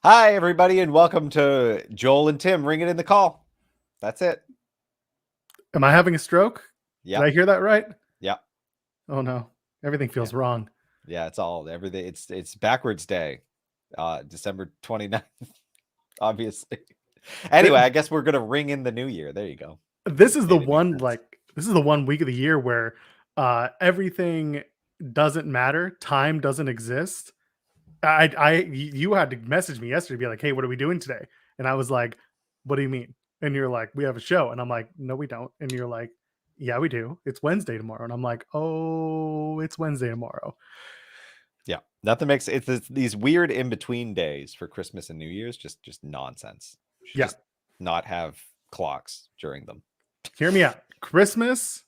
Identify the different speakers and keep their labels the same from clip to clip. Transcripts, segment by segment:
Speaker 1: Hi, everybody, and welcome to Joel and Tim ringing in the call. That's it.
Speaker 2: Am I having a stroke?
Speaker 1: Yeah.
Speaker 2: Did I hear that right?
Speaker 1: Yeah.
Speaker 2: Oh no, everything feels wrong.
Speaker 1: Yeah, it's all everything. It's backwards day, December 29th, obviously. Anyway, I guess we're gonna ring in the new year. There you go.
Speaker 2: This is the one week of the year where everything doesn't matter. Time doesn't exist. You had to message me yesterday, be like, "Hey, what are we doing today?" And I was like, "What do you mean?" And you're like, "We have a show." And I'm like, "No, we don't." And you're like, "Yeah, we do. It's Wednesday tomorrow." And I'm like, "Oh, it's Wednesday tomorrow."
Speaker 1: Yeah, nothing makes it's these weird in between days for Christmas and New Year's. Just nonsense.
Speaker 2: Yeah.
Speaker 1: Just not have clocks during them.
Speaker 2: Hear me out. Christmas,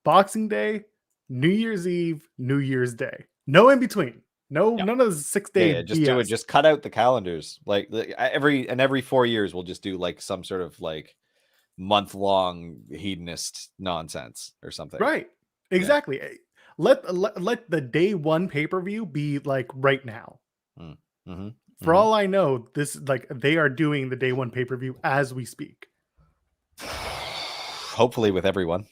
Speaker 2: Boxing Day, New Year's Eve, New Year's Day. No in between. None of the 6 day.
Speaker 1: Yeah, just do it. Just cut out the calendars. Like every 4 years, we'll just do like some sort of like month-long hedonist nonsense or something.
Speaker 2: Right. Exactly. Yeah. Let the day one pay-per-view be like right now. For all I know, this like they are doing the day one pay-per-view as we speak.
Speaker 1: Hopefully with everyone.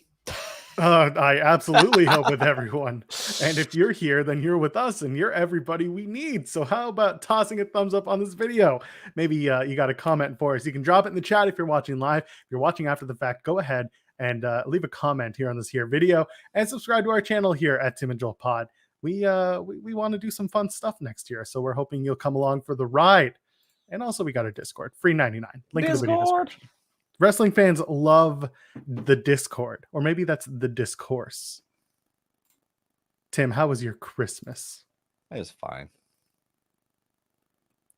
Speaker 2: I absolutely hope with everyone. And if you're here, then you're with us and you're everybody we need. So how about tossing a thumbs up on this video? Maybe you got a comment for us. You can drop it in the chat if you're watching live. If you're watching after the fact, go ahead and leave a comment here on this here video and subscribe to our channel here at Tim and Joel Pod. We want to do some fun stuff next year. So we're hoping you'll come along for the ride. And also we got our Discord, free 99. Link in the video description. Wrestling fans love the Discord, or maybe that's the discourse. Tim, how was your Christmas?
Speaker 1: It was fine.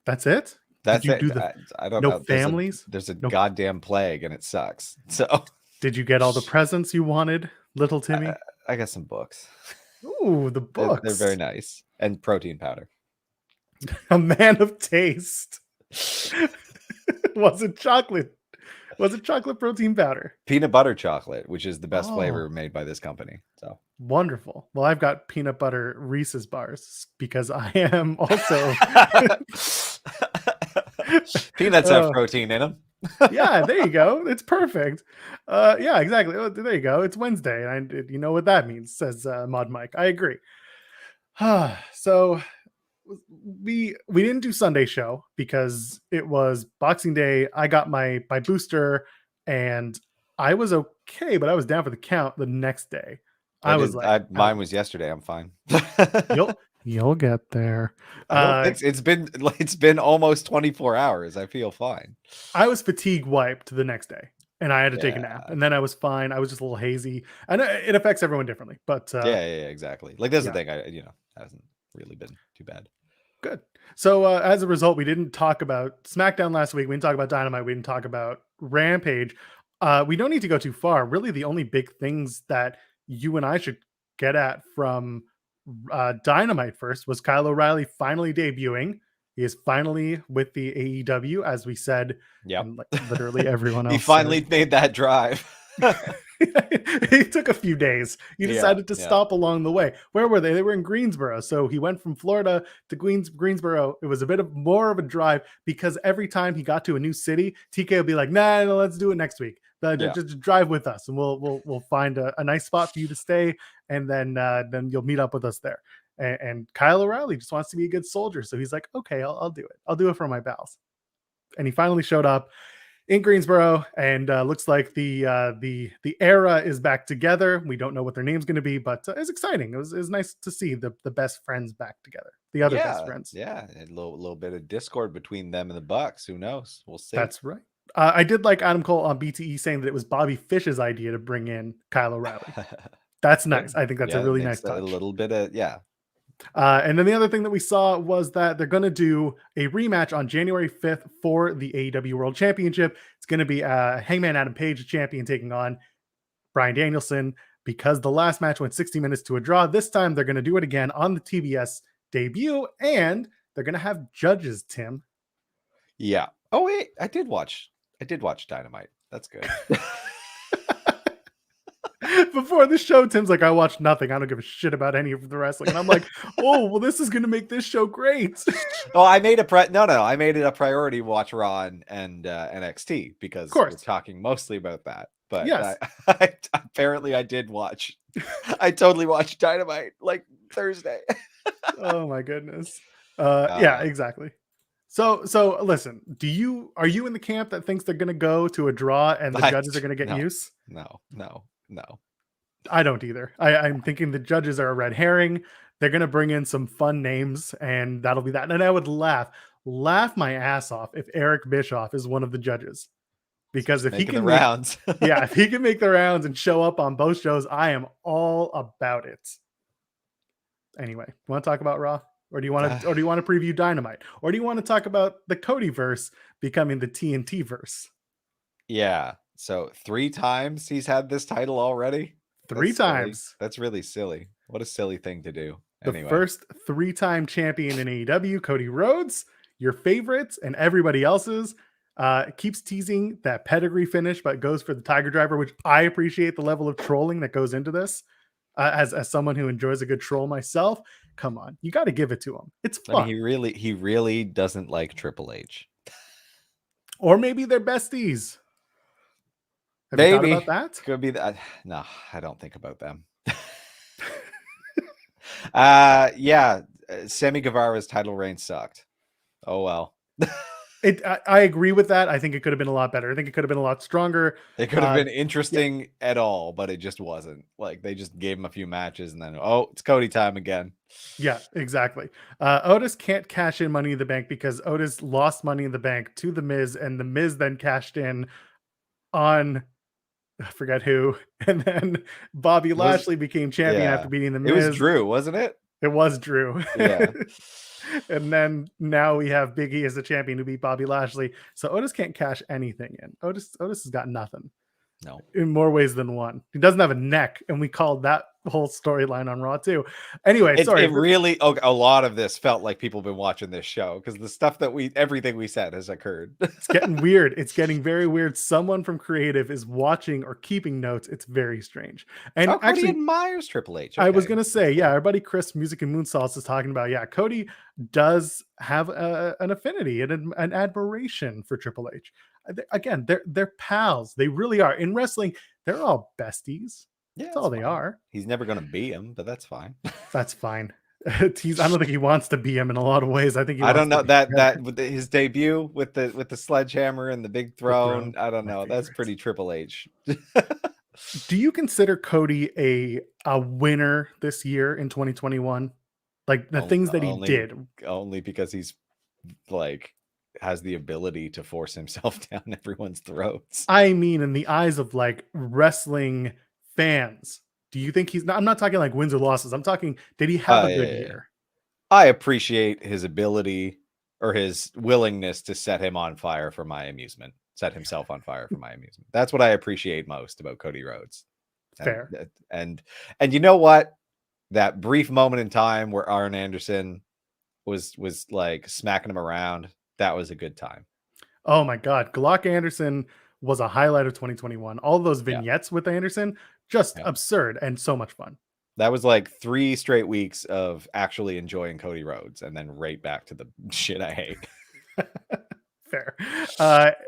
Speaker 2: That's it?
Speaker 1: That's it. I don't know.
Speaker 2: No families?
Speaker 1: There's a goddamn plague and it sucks. So
Speaker 2: did you get all the presents you wanted, little Timmy?
Speaker 1: I got some books.
Speaker 2: Ooh, the books.
Speaker 1: They're very nice. And protein powder.
Speaker 2: A man of taste. Was it chocolate? Was it chocolate protein powder?
Speaker 1: Peanut butter chocolate, which is the best flavor made by this company. So
Speaker 2: wonderful. Well, I've got peanut butter Reese's bars because I am also
Speaker 1: peanuts have protein in them.
Speaker 2: Yeah, there you go. It's perfect. Yeah, exactly. Oh, there you go. It's Wednesday, and you know what that means, says Mod Mike. I agree. So we didn't do Sunday show because it was Boxing Day. I got my booster and I was okay, but I was down for the count the next day.
Speaker 1: Mine was yesterday. I'm fine.
Speaker 2: You'll get there.
Speaker 1: It's been almost 24 hours. I feel fine.
Speaker 2: I was fatigue wiped the next day and I had to take a nap, and then I was fine. I was just a little hazy. I know it affects everyone differently, but
Speaker 1: yeah, exactly. Like that's the thing. Hasn't really been too bad.
Speaker 2: Good. So as a result, we didn't talk about SmackDown last week. We didn't talk about Dynamite. We didn't talk about Rampage. We don't need to go too far. Really, the only big things that you and I should get at from Dynamite first was Kyle O'Reilly finally debuting. He is finally with the AEW, as we said.
Speaker 1: Yeah,
Speaker 2: like, literally everyone else.
Speaker 1: He finally made that drive.
Speaker 2: It took a few days. He decided to stop along the way. Where were they? They were in Greensboro. So he went from Florida to Greensboro. It was a bit more of a drive because every time he got to a new city, TK would be like, "Nah, no, let's do it next week. Just drive with us, and we'll find a nice spot for you to stay, and then you'll meet up with us there." And Kyle O'Reilly just wants to be a good soldier, so he's like, "Okay, I'll do it. I'll do it for my pals." And he finally showed up in Greensboro, and looks like the era is back together. We don't know what their name's going to be, but it's exciting. It was nice to see the best friends back together. The other best friends.
Speaker 1: Yeah, a little bit of discord between them and the Bucks. Who knows? We'll see.
Speaker 2: That's right. I did like Adam Cole on BTE saying that it was Bobby Fish's idea to bring in Kyle O'Reilly. That's nice. I think that's a really nice touch.
Speaker 1: A little bit of
Speaker 2: and then the other thing that we saw was that they're going to do a rematch on January 5th for the AEW World Championship. It's going to be Hangman Adam Page, champion, taking on Bryan Danielson. Because the last match went 60 minutes to a draw, this time they're going to do it again on the TBS debut, and they're going to have judges, Tim.
Speaker 1: Yeah. Oh, wait. I did watch Dynamite. That's good.
Speaker 2: Before the show, Tim's like, I watched nothing. I don't give a shit about any of the wrestling. And I'm like, oh, well, this is going to make this show great.
Speaker 1: Oh, I made I made it a priority to watch Raw and NXT because we're talking mostly about that. But
Speaker 2: yes,
Speaker 1: apparently I did watch. I totally watched Dynamite like Thursday.
Speaker 2: Oh my goodness. Yeah, exactly. So listen, are you in the camp that thinks they're going to go to a draw and the judges are going to get use?
Speaker 1: No.
Speaker 2: I don't either. I'm thinking the judges are a red herring. They're going to bring in some fun names and that'll be that. And I would laugh my ass off if Eric Bischoff is one of the judges, because if he can
Speaker 1: rounds,
Speaker 2: if he can make the rounds and show up on both shows, I am all about it. Anyway, you want to talk about Raw? Or do you want to preview Dynamite? Or do you want to talk about the Cody verse becoming the TNT verse?
Speaker 1: Yeah. So 3 times he's had this title already.
Speaker 2: 3 times.
Speaker 1: Silly. That's really silly. What a silly thing to do.
Speaker 2: The first 3-time champion in AEW, Cody Rhodes, your favorites and everybody else's, keeps teasing that pedigree finish, but goes for the Tiger Driver, which I appreciate the level of trolling that goes into this. As someone who enjoys a good troll myself, come on, you got to give it to him. It's fun.
Speaker 1: I mean, he really doesn't like Triple H.
Speaker 2: Or maybe they're besties. Have you thought about that?
Speaker 1: Could be that. No, I don't think about them. Yeah, Sammy Guevara's title reign sucked. Oh well.
Speaker 2: I agree with that. I think it could have been a lot better. I think it could have been a lot stronger.
Speaker 1: It could have been interesting at all, but it just wasn't. Like, they just gave him a few matches and then, oh, it's Cody time again.
Speaker 2: Yeah, exactly. Otis can't cash in Money in the Bank because Otis lost Money in the Bank to The Miz, and The Miz then cashed in on, I forget who, and then Bobby Lashley became champion after beating The Miz.
Speaker 1: It was Drew, wasn't it?
Speaker 2: It was Drew.
Speaker 1: Yeah.
Speaker 2: And then now we have Big E as the champion who beat Bobby Lashley. So Otis can't cash anything in. Otis has got nothing.
Speaker 1: No.
Speaker 2: In more ways than one. He doesn't have a neck, and we called that whole storyline on Raw too. Anyway,
Speaker 1: it really, a lot of this felt like people have been watching this show because the stuff that everything we said has occurred.
Speaker 2: It's getting weird. It's getting very weird. Someone from creative is watching or keeping notes. It's very strange. And
Speaker 1: actually admires Triple H.
Speaker 2: Okay. I was going to say, yeah, our buddy Chris, Music and Moonsaults, is talking about, yeah, Cody does have an affinity and an admiration for Triple H. Again, they're pals. They really are. In wrestling, they're all besties.
Speaker 1: Yeah,
Speaker 2: that's all they are.
Speaker 1: He's never going to beat him, but that's fine.
Speaker 2: That's fine. I don't think he wants to be him in a lot of ways. I think
Speaker 1: I don't know that with his debut with the sledgehammer and the big throne. I don't know. That's pretty Triple H.
Speaker 2: Do you consider Cody a winner this year in 2021? Like the things that he did,
Speaker 1: only because he's like has the ability to force himself down everyone's throats.
Speaker 2: I mean, in the eyes of like wrestling fans, do you think I'm not talking like wins or losses. I'm talking, did he have a good year?
Speaker 1: I appreciate his ability or his willingness to set him on fire for my amusement. Set himself on fire for my amusement. That's what I appreciate most about Cody Rhodes.
Speaker 2: Fair.
Speaker 1: And you know what? That brief moment in time where Arn Anderson was like smacking him around, that was a good time.
Speaker 2: Oh my God. Glock Anderson was a highlight of 2021. All those vignettes with Anderson, just absurd and so much fun.
Speaker 1: That was like 3 straight weeks of actually enjoying Cody Rhodes and then right back to the shit I hate.
Speaker 2: Fair.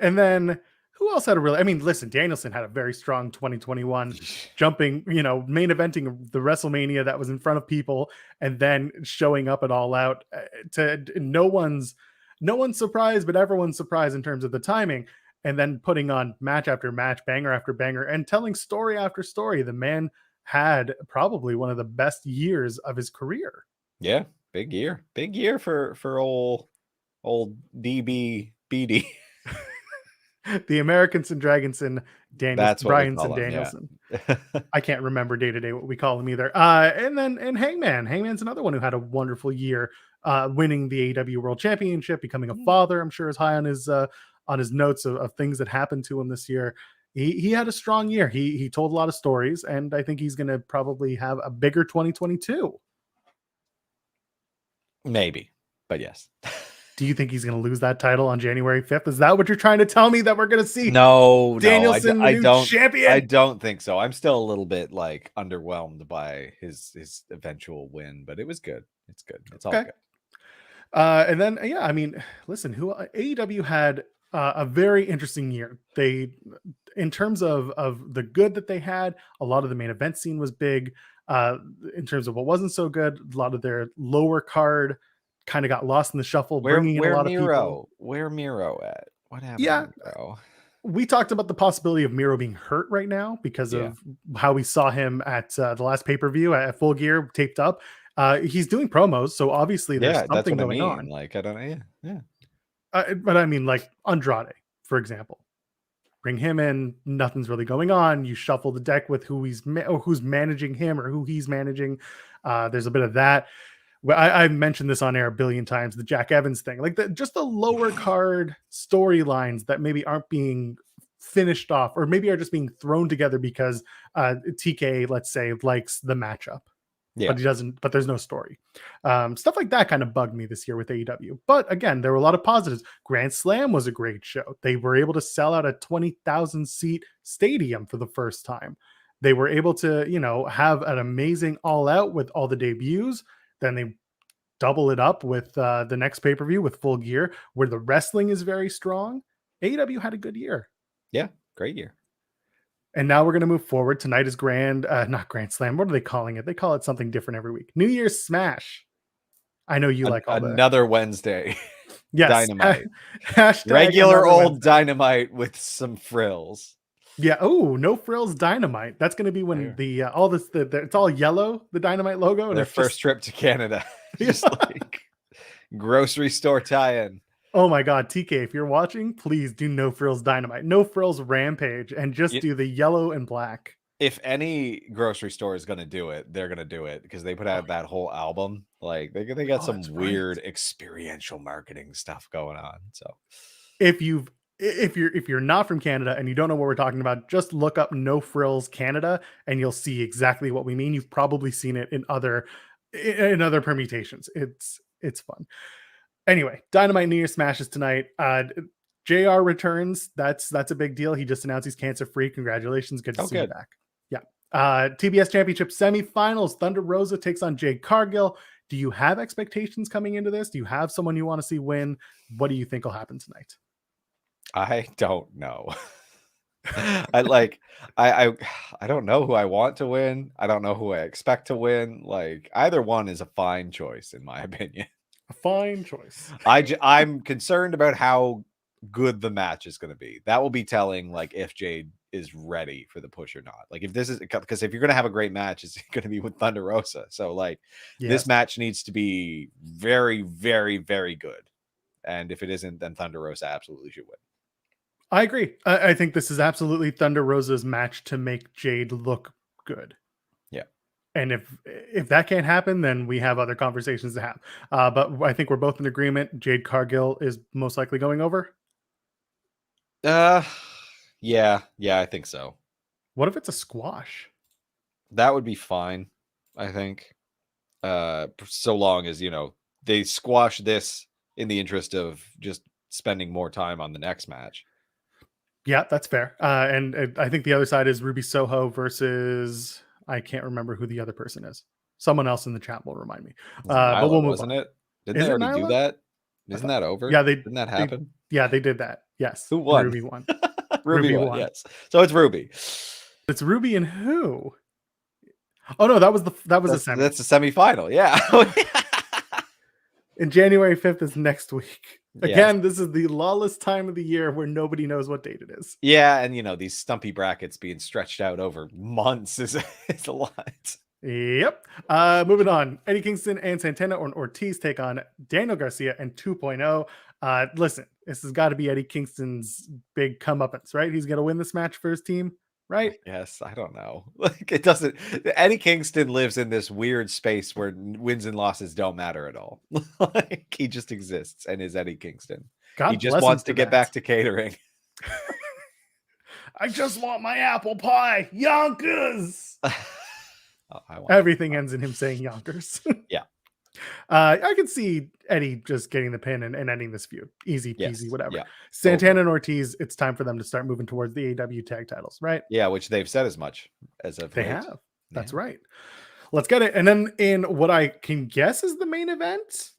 Speaker 2: And then who else had listen, Danielson had a very strong 2021, jumping, main eventing the WrestleMania that was in front of people and then showing up at All Out to no one's surprised, but everyone's surprised in terms of the timing, and then putting on match after match, banger after banger, and telling story after story. The man had probably one of the best years of his career.
Speaker 1: Yeah, big year for old DBBD.
Speaker 2: The Americanson Dragonson Danielson.
Speaker 1: That's what
Speaker 2: Bryanson Danielson. Yeah. I can't remember day to day what we call him either. And Hangman. Hangman's another one who had a wonderful year, winning the AEW World Championship, becoming a father. I'm sure is high on his notes of things that happened to him this year. He had a strong year. He told a lot of stories, and I think he's going to probably have a bigger 2022.
Speaker 1: Maybe, but yes.
Speaker 2: Do you think he's going to lose that title on January 5th? Is that what you're trying to tell me, that we're going to see?
Speaker 1: No,
Speaker 2: Danielson,
Speaker 1: I
Speaker 2: new
Speaker 1: don't.
Speaker 2: champion?
Speaker 1: I don't think so. I'm still a little bit like underwhelmed by his eventual win, but it was good. It's good. It's all good.
Speaker 2: And then, yeah, I mean, listen, AEW had a very interesting year. They, in terms of the good that they had, a lot of the main event scene was big. In terms of what wasn't so good, a lot of their lower card kind of got lost in the shuffle, bringing in a lot of people.
Speaker 1: Where Miro at? What happened?
Speaker 2: Yeah.
Speaker 1: To Miro?
Speaker 2: We talked about the possibility of Miro being hurt right now because of how we saw him at the last pay-per-view at Full Gear taped up. He's doing promos, so obviously there's something going on.
Speaker 1: Like, I don't know. Yeah.
Speaker 2: But I mean, like Andrade, for example, bring him in. Nothing's really going on. You shuffle the deck with who's managing him or who he's managing. There's a bit of that. Well, I've mentioned this on air a billion times, the Jack Evans thing, like just the lower card storylines that maybe aren't being finished off, or maybe are just being thrown together because TK, let's say, likes the matchup. But he doesn't, but there's no story. Stuff like that kind of bugged me this year with AEW. But again, there were a lot of positives. Grand Slam was a great show. They were able to sell out a 20,000 seat stadium for the first time. They were able to, have an amazing All Out with all the debuts. Then they double it up with the next pay-per-view with Full Gear, where the wrestling is very strong. AEW had a good year.
Speaker 1: Yeah, great year.
Speaker 2: And now we're going to move forward. Tonight is not Grand Slam. What are they calling it? They call it something different every week. New Year's Smash. I know you like all that.
Speaker 1: Another Wednesday.
Speaker 2: Yes.
Speaker 1: Dynamite. Regular old Wednesday. Dynamite with some frills.
Speaker 2: Yeah. Oh, no frills Dynamite. That's going to be when it's all yellow, the Dynamite logo. And
Speaker 1: their first trip to Canada. Just like grocery store tie-in.
Speaker 2: Oh my God, TK, if you're watching, please do No Frills Dynamite, No Frills Rampage, and just do the yellow and black.
Speaker 1: If any grocery store is going to do it, they're going to do it because they put out that whole album. Like they got some weird experiential marketing stuff going on. So
Speaker 2: if you're not from Canada and you don't know what we're talking about, just look up No Frills Canada and you'll see exactly what we mean. You've probably seen it in other permutations. It's fun. Anyway, Dynamite New Year Smashes tonight. JR returns. That's a big deal. He just announced he's cancer free. Congratulations. Good to see you back. Yeah. TBS Championship semifinals. Thunder Rosa takes on Jade Cargill. Do you have expectations coming into this? Do you have someone you want to see win? What do you think will happen tonight?
Speaker 1: I don't know. I don't know who I want to win. I don't know who I expect to win. Like either one is a fine choice in my opinion.
Speaker 2: A fine choice.
Speaker 1: I'm concerned about how good the match is going to be. That will be telling, like, if Jade is ready for the push or not. Like, if this is because if you're going to have a great match, it's going to be with Thunder Rosa. So, like, this match needs to be very, very, very good. And if it isn't, then Thunder Rosa absolutely should win.
Speaker 2: I agree. I think this is absolutely Thunder Rosa's match to make Jade look good. And if that can't happen, then we have other conversations to have. But I think we're both in agreement. Jade Cargill is most likely going over.
Speaker 1: Yeah, I think so.
Speaker 2: What if it's a squash?
Speaker 1: That would be fine, I think. So long as, they squash this in the interest of just spending more time on the next match.
Speaker 2: Yeah, that's fair. And I think the other side is Ruby Soho versus... I can't remember who the other person is. Someone else in the chat will remind me.
Speaker 1: But we'll move on. It? Didn't they already do that? Isn't that over?
Speaker 2: Yeah,
Speaker 1: didn't that happen?
Speaker 2: They did that. Yes.
Speaker 1: Who won?
Speaker 2: Ruby won.
Speaker 1: Ruby won. Yes. So it's Ruby.
Speaker 2: It's Ruby and who? Oh no, that was a semi.
Speaker 1: That's a semifinal. Yeah.
Speaker 2: And January 5th is next week. Again, This is the lawless time of the year where nobody knows what date it is.
Speaker 1: Yeah, and these stumpy brackets being stretched out over months is a lot.
Speaker 2: Yep. Moving on. Eddie Kingston and Santana or Ortiz take on Daniel Garcia and 2.0. Listen, this has got to be Eddie Kingston's big comeuppance, right? He's going to win this match for his team, right?
Speaker 1: Yes, I don't know. Like it doesn't. Eddie Kingston lives in this weird space where wins and losses don't matter at all. Like he just exists and is Eddie Kingston. He just wants to get back to catering.
Speaker 2: I just want my apple pie, Yonkers. Everything ends in him saying Yonkers.
Speaker 1: Yeah.
Speaker 2: I can see Eddie just getting the pin and ending this feud. Easy peasy,
Speaker 1: Yes.
Speaker 2: whatever.
Speaker 1: Yeah.
Speaker 2: Santana
Speaker 1: Totally.
Speaker 2: and Ortiz, it's time for them to start moving towards the AEW tag titles, right?
Speaker 1: Yeah, which they've said as much as of
Speaker 2: They
Speaker 1: late.
Speaker 2: have. That's
Speaker 1: Yeah.
Speaker 2: right. Let's get it. And then in what I can guess is the main event,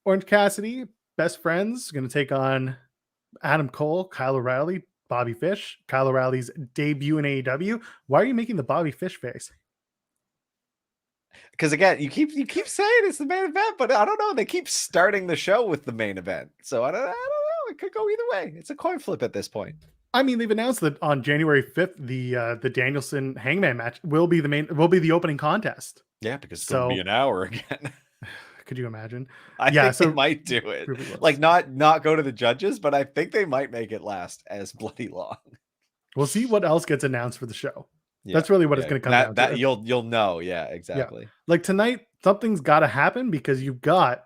Speaker 2: Orange Cassidy, best friends, going to take on Adam Cole, Kyle O'Reilly, Bobby Fish. Kyle O'Reilly's debut in AEW. Why are you making the Bobby Fish face?
Speaker 1: Because again, you keep saying it's the main event, but I don't know. They keep starting the show with the main event, so I don't know. It could go either way. It's a coin flip at this point.
Speaker 2: I mean, they've announced that on January 5th, the Danielson Hangman match will be the opening contest.
Speaker 1: Yeah, because it's going to be an hour again.
Speaker 2: Could you imagine?
Speaker 1: I think they might do it. Like not go to the judges, but I think they might make it last as bloody long.
Speaker 2: We'll see what else gets announced for the show. Yeah, that's really what it's going to come down to.
Speaker 1: That you'll know. Yeah, exactly.
Speaker 2: Yeah. Like tonight, something's got to happen because you've got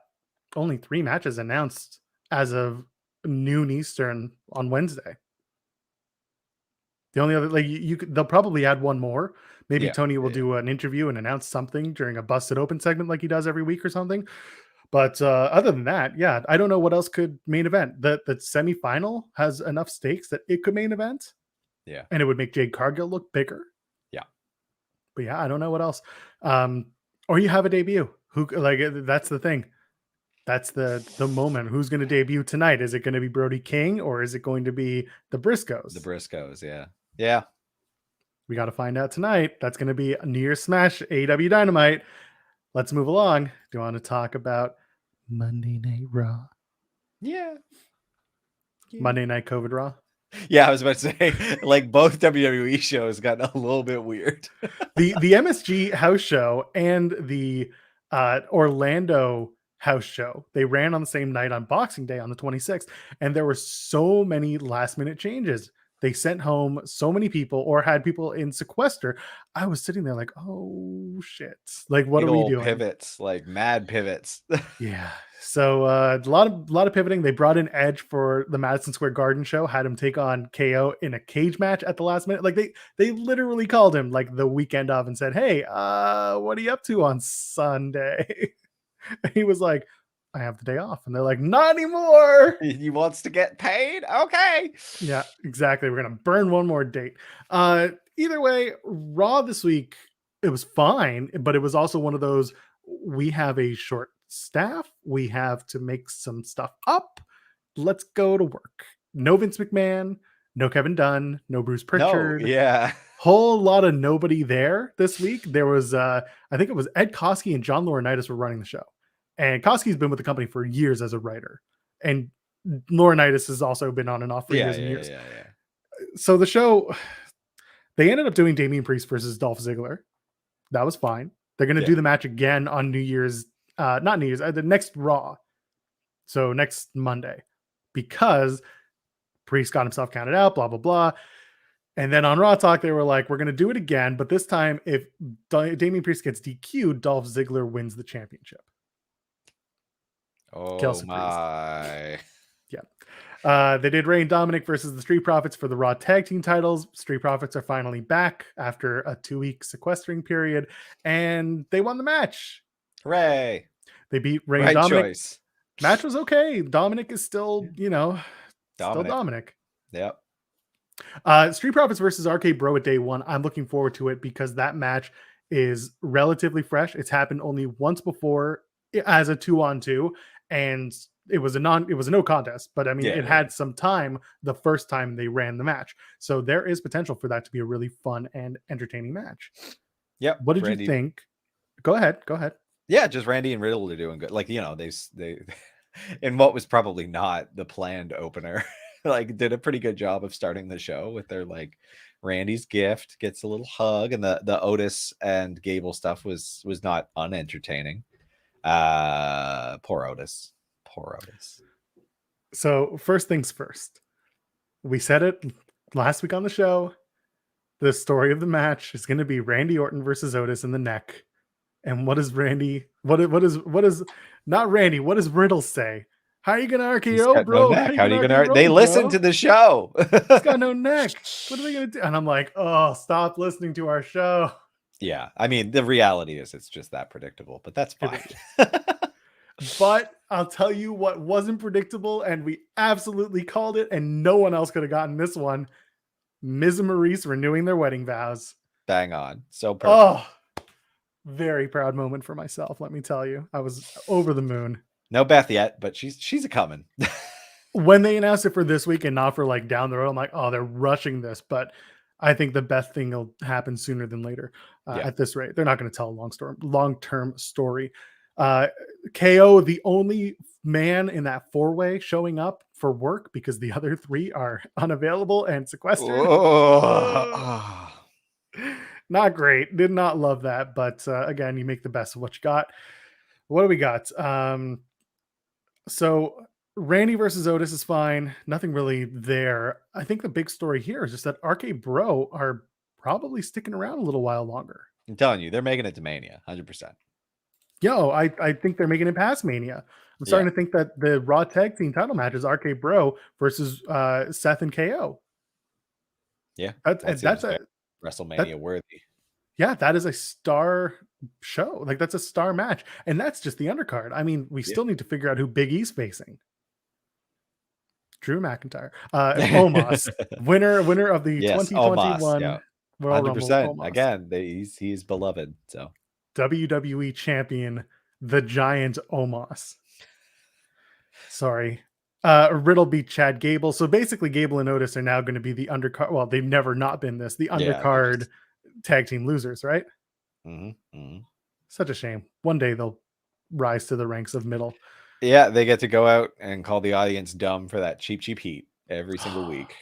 Speaker 2: only 3 matches announced as of noon Eastern on Wednesday. The only other, like they'll probably add one more. Maybe Tony will do an interview and announce something during a Busted Open segment like he does every week or something. But other than that, yeah, I don't know what else could main event. The semifinal has enough stakes that it could main event.
Speaker 1: Yeah.
Speaker 2: And it would make Jade Cargill look bigger.
Speaker 1: Yeah.
Speaker 2: But yeah, I don't know what else. Or you have a debut. Who, like, that's the thing. That's the moment. Who's going to debut tonight? Is it going to be Brody King or is it going to be the Briscoes?
Speaker 1: The Briscoes, yeah. Yeah.
Speaker 2: We got to find out tonight. That's going to be a New Year's Smash, AEW Dynamite. Let's move along. Do you want to talk about Monday Night Raw?
Speaker 1: Yeah.
Speaker 2: Monday Night COVID Raw?
Speaker 1: Yeah, I was about to say, like, both WWE shows got a little bit weird.
Speaker 2: the MSG house show and the Orlando house show, they ran on the same night on Boxing Day on the 26th, and there were so many last minute changes. They sent home so many people or had people in sequester. I was sitting there like, oh shit, like what are we doing?
Speaker 1: Pivots, like mad pivots.
Speaker 2: Yeah. So a lot of pivoting. They brought in Edge for the Madison Square Garden show, had him take on KO in a cage match at the last minute. Like they literally called him like the weekend of and said, hey, what are you up to on Sunday? And he was like, I have the day off. And they're like, not anymore.
Speaker 1: He wants to get paid. Okay.
Speaker 2: Yeah, exactly. We're going to burn one more date. Either way, Raw this week, it was fine, but it was also one of those, we have a short staff. We have to make some stuff up. Let's go to work. No Vince McMahon, no Kevin Dunn, no Bruce Pritchard.
Speaker 1: No, yeah.
Speaker 2: Whole lot of nobody there this week. There was, I think it was Ed Koskey and John Laurinaitis were running the show. And Koski's been with the company for years as a writer. And Laurinaitis has also been on and off for years and years. So the show, they ended up doing Damian Priest versus Dolph Ziggler. That was fine. They're going to do the match again on New Year's, not New Year's, the next Raw. So next Monday. Because Priest got himself counted out, blah, blah, blah. And then on Raw Talk, they were like, we're going to do it again. But this time, if Damian Priest gets DQ'd, Dolph Ziggler wins the championship.
Speaker 1: Oh
Speaker 2: Kelsey
Speaker 1: my.
Speaker 2: Priest. Yeah. They did Rey and Dominic versus the Street Profits for the Raw Tag Team titles. Street Profits are finally back after a 2-week sequestering period. And they won the match.
Speaker 1: Hooray.
Speaker 2: They beat Rey and Dominic.
Speaker 1: Choice.
Speaker 2: Match was okay. Dominic is still, still Dominic.
Speaker 1: Yep.
Speaker 2: Street Profits versus RK Bro at day 1. I'm looking forward to it because that match is relatively fresh. It's happened only once before as a 2-on-2, and it was a no contest, but I mean, it had some time the first time they ran the match. So there is potential for that to be a really fun and entertaining match.
Speaker 1: Yep.
Speaker 2: What did you think? Go ahead.
Speaker 1: Yeah, just Randy and Riddle are doing good. Like, they in what was probably not the planned opener, like did a pretty good job of starting the show with their like Randy's gift gets a little hug, and the Otis and Gable stuff was not unentertaining. Poor Otis.
Speaker 2: So first things first, we said it last week on the show. The story of the match is going to be Randy Orton versus Otis in the neck. And what does Randy? What is not Randy? What does Riddle say? How are you going to RKO, bro?
Speaker 1: How are you going to? They listen to the show.
Speaker 2: He's got no neck. What are they going to do? And I'm like, oh, stop listening to our show.
Speaker 1: Yeah, I mean, the reality is it's just that predictable, but that's fine.
Speaker 2: But I'll tell you what wasn't predictable, and we absolutely called it, and no one else could have gotten this one. Miz and Maurice renewing their wedding vows.
Speaker 1: Bang on. So perfect.
Speaker 2: Oh, very proud moment for myself, let me tell you. I was over the moon.
Speaker 1: No Beth yet, but she's a coming.
Speaker 2: When they announced it for this week and not for like down the road, I'm like, oh, they're rushing this. But I think the Beth thing will happen sooner than later. At this rate, they're not going to tell a long-term story. KO, the only man in that four-way showing up for work because the other three are unavailable and sequestered. Not great. Did not love that. But again, you make the best of what you got. What do we got? So Randy versus Otis is fine. Nothing really there. I think the big story here is just that RK Bro are probably sticking around a little while longer.
Speaker 1: I'm telling you, they're making it to Mania, 100%.
Speaker 2: Yo, I think they're making it past Mania. I'm starting to think that the Raw Tag Team title match is RK Bro versus Seth and KO.
Speaker 1: Yeah,
Speaker 2: that's a
Speaker 1: WrestleMania worthy.
Speaker 2: Yeah, that is a star show. Like that's a star match, and that's just the undercard. I mean, we still need to figure out who Big E's facing. Drew McIntyre, Omos, winner of the 2021 Royal 100%.
Speaker 1: Rumble. Again, he's beloved. So
Speaker 2: WWE champion, the Giant Omos. Sorry. Riddle beat Chad Gable. So basically, Gable and Otis are now going to be the undercard. Well, they've never not been this. The undercard tag team losers, right? Such a shame. One day they'll rise to the ranks of middle.
Speaker 1: Yeah, they get to go out and call the audience dumb for that cheap heat every single week.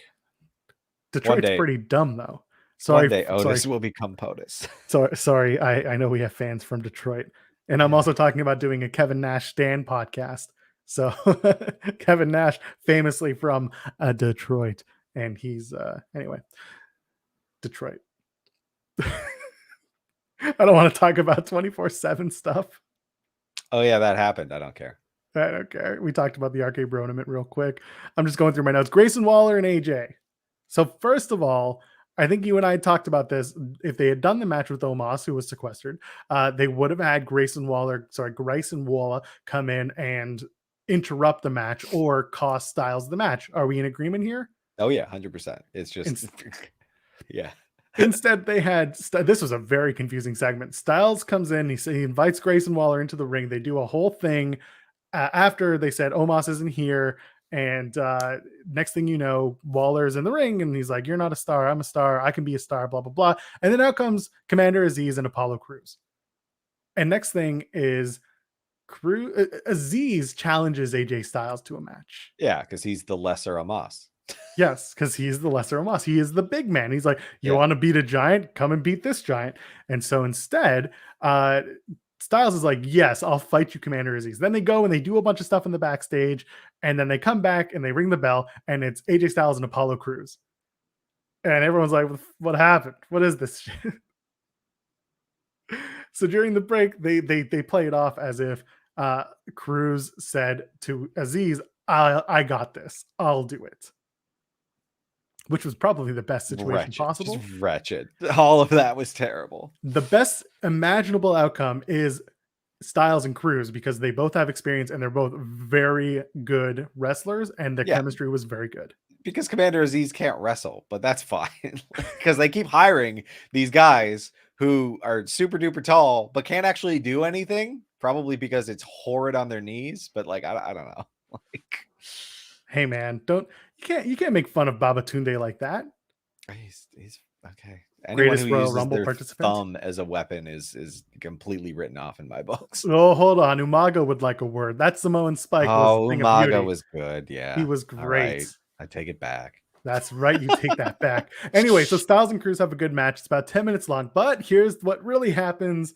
Speaker 2: Detroit's pretty dumb, though. Sorry,
Speaker 1: one day Otis will become POTUS.
Speaker 2: Sorry, I know we have fans from Detroit. And I'm also talking about doing a Kevin Nash Stan podcast. So Kevin Nash, famously from Detroit. And he's, anyway, Detroit. I don't want to talk about 24/7 stuff.
Speaker 1: Oh, yeah, that happened. I don't care.
Speaker 2: I don't care. We talked about the RK Bro tournament real quick. I'm just going through my notes. Grayson Waller and AJ. So first of all, I think you and I talked about this. If they had done the match with Omos, who was sequestered, they would have had Grayson Waller come in and interrupt the match or cost Styles the match. Are we in agreement here?
Speaker 1: Oh, yeah, 100%. It's just, yeah.
Speaker 2: Instead, they had, this was a very confusing segment. Styles comes in, he invites Grayson Waller into the ring. They do a whole thing after they said Omos isn't here. And next thing you know, Waller's in the ring and he's like, you're not a star. I'm a star. I can be a star, blah, blah, blah. And then out comes Commander Aziz and Apollo Crews. And next thing is Aziz challenges AJ Styles to a match.
Speaker 1: Yeah, because he's the lesser Omos.
Speaker 2: Yes, because he's the lesser Omos. He is the big man. He's like, you want to beat a giant? Come and beat this giant. And so instead, Styles is like, yes, I'll fight you, Commander Aziz. Then they go and they do a bunch of stuff in the backstage. And then they come back and they ring the bell. And it's AJ Styles and Apollo Crews. And everyone's like, what happened? What is this shit? So during the break, they play it off as if Crews said to Aziz, I got this. I'll do it. Which was probably the best situation possible.
Speaker 1: Just wretched. All of that was terrible.
Speaker 2: The best imaginable outcome is Styles and Crews because they both have experience and they're both very good wrestlers and the chemistry was very good.
Speaker 1: Because Commander Aziz can't wrestle, but that's fine. Because they keep hiring these guys who are super duper tall, but can't actually do anything. Probably because it's horrid on their knees. But like, I don't know. Like,
Speaker 2: hey man, you can't make fun of Babatunde like that.
Speaker 1: He's okay.
Speaker 2: Greatest Royal Rumble participant.
Speaker 1: Thumb as a weapon is completely written off in my books.
Speaker 2: Oh, hold on. Umaga would like a word. That's Samoan Spike.
Speaker 1: Oh, Umaga was good. Yeah,
Speaker 2: he was great.
Speaker 1: Right. I take it back.
Speaker 2: That's right. You take that back. Anyway, so Styles and Crews have a good match. It's about 10 minutes long, but here's what really happens.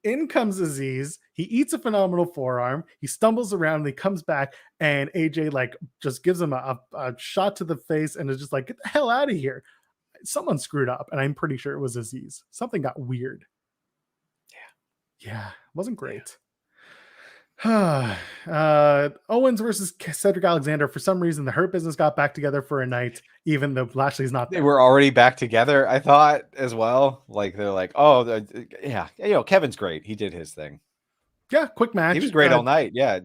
Speaker 2: In comes Aziz. He eats a phenomenal forearm. He stumbles around and he comes back and AJ like just gives him a shot to the face and is just like, get the hell out of here. Someone screwed up and I'm pretty sure it was Aziz. Something got weird. Yeah. Wasn't great. Owens versus Cedric Alexander. For some reason, the Hurt Business got back together for a night, even though Lashley's not there.
Speaker 1: They were already back together, I thought, as well. Like, they're like, oh, yeah, Kevin's great. He did his thing.
Speaker 2: Yeah, quick match.
Speaker 1: He was great all night. Yeah,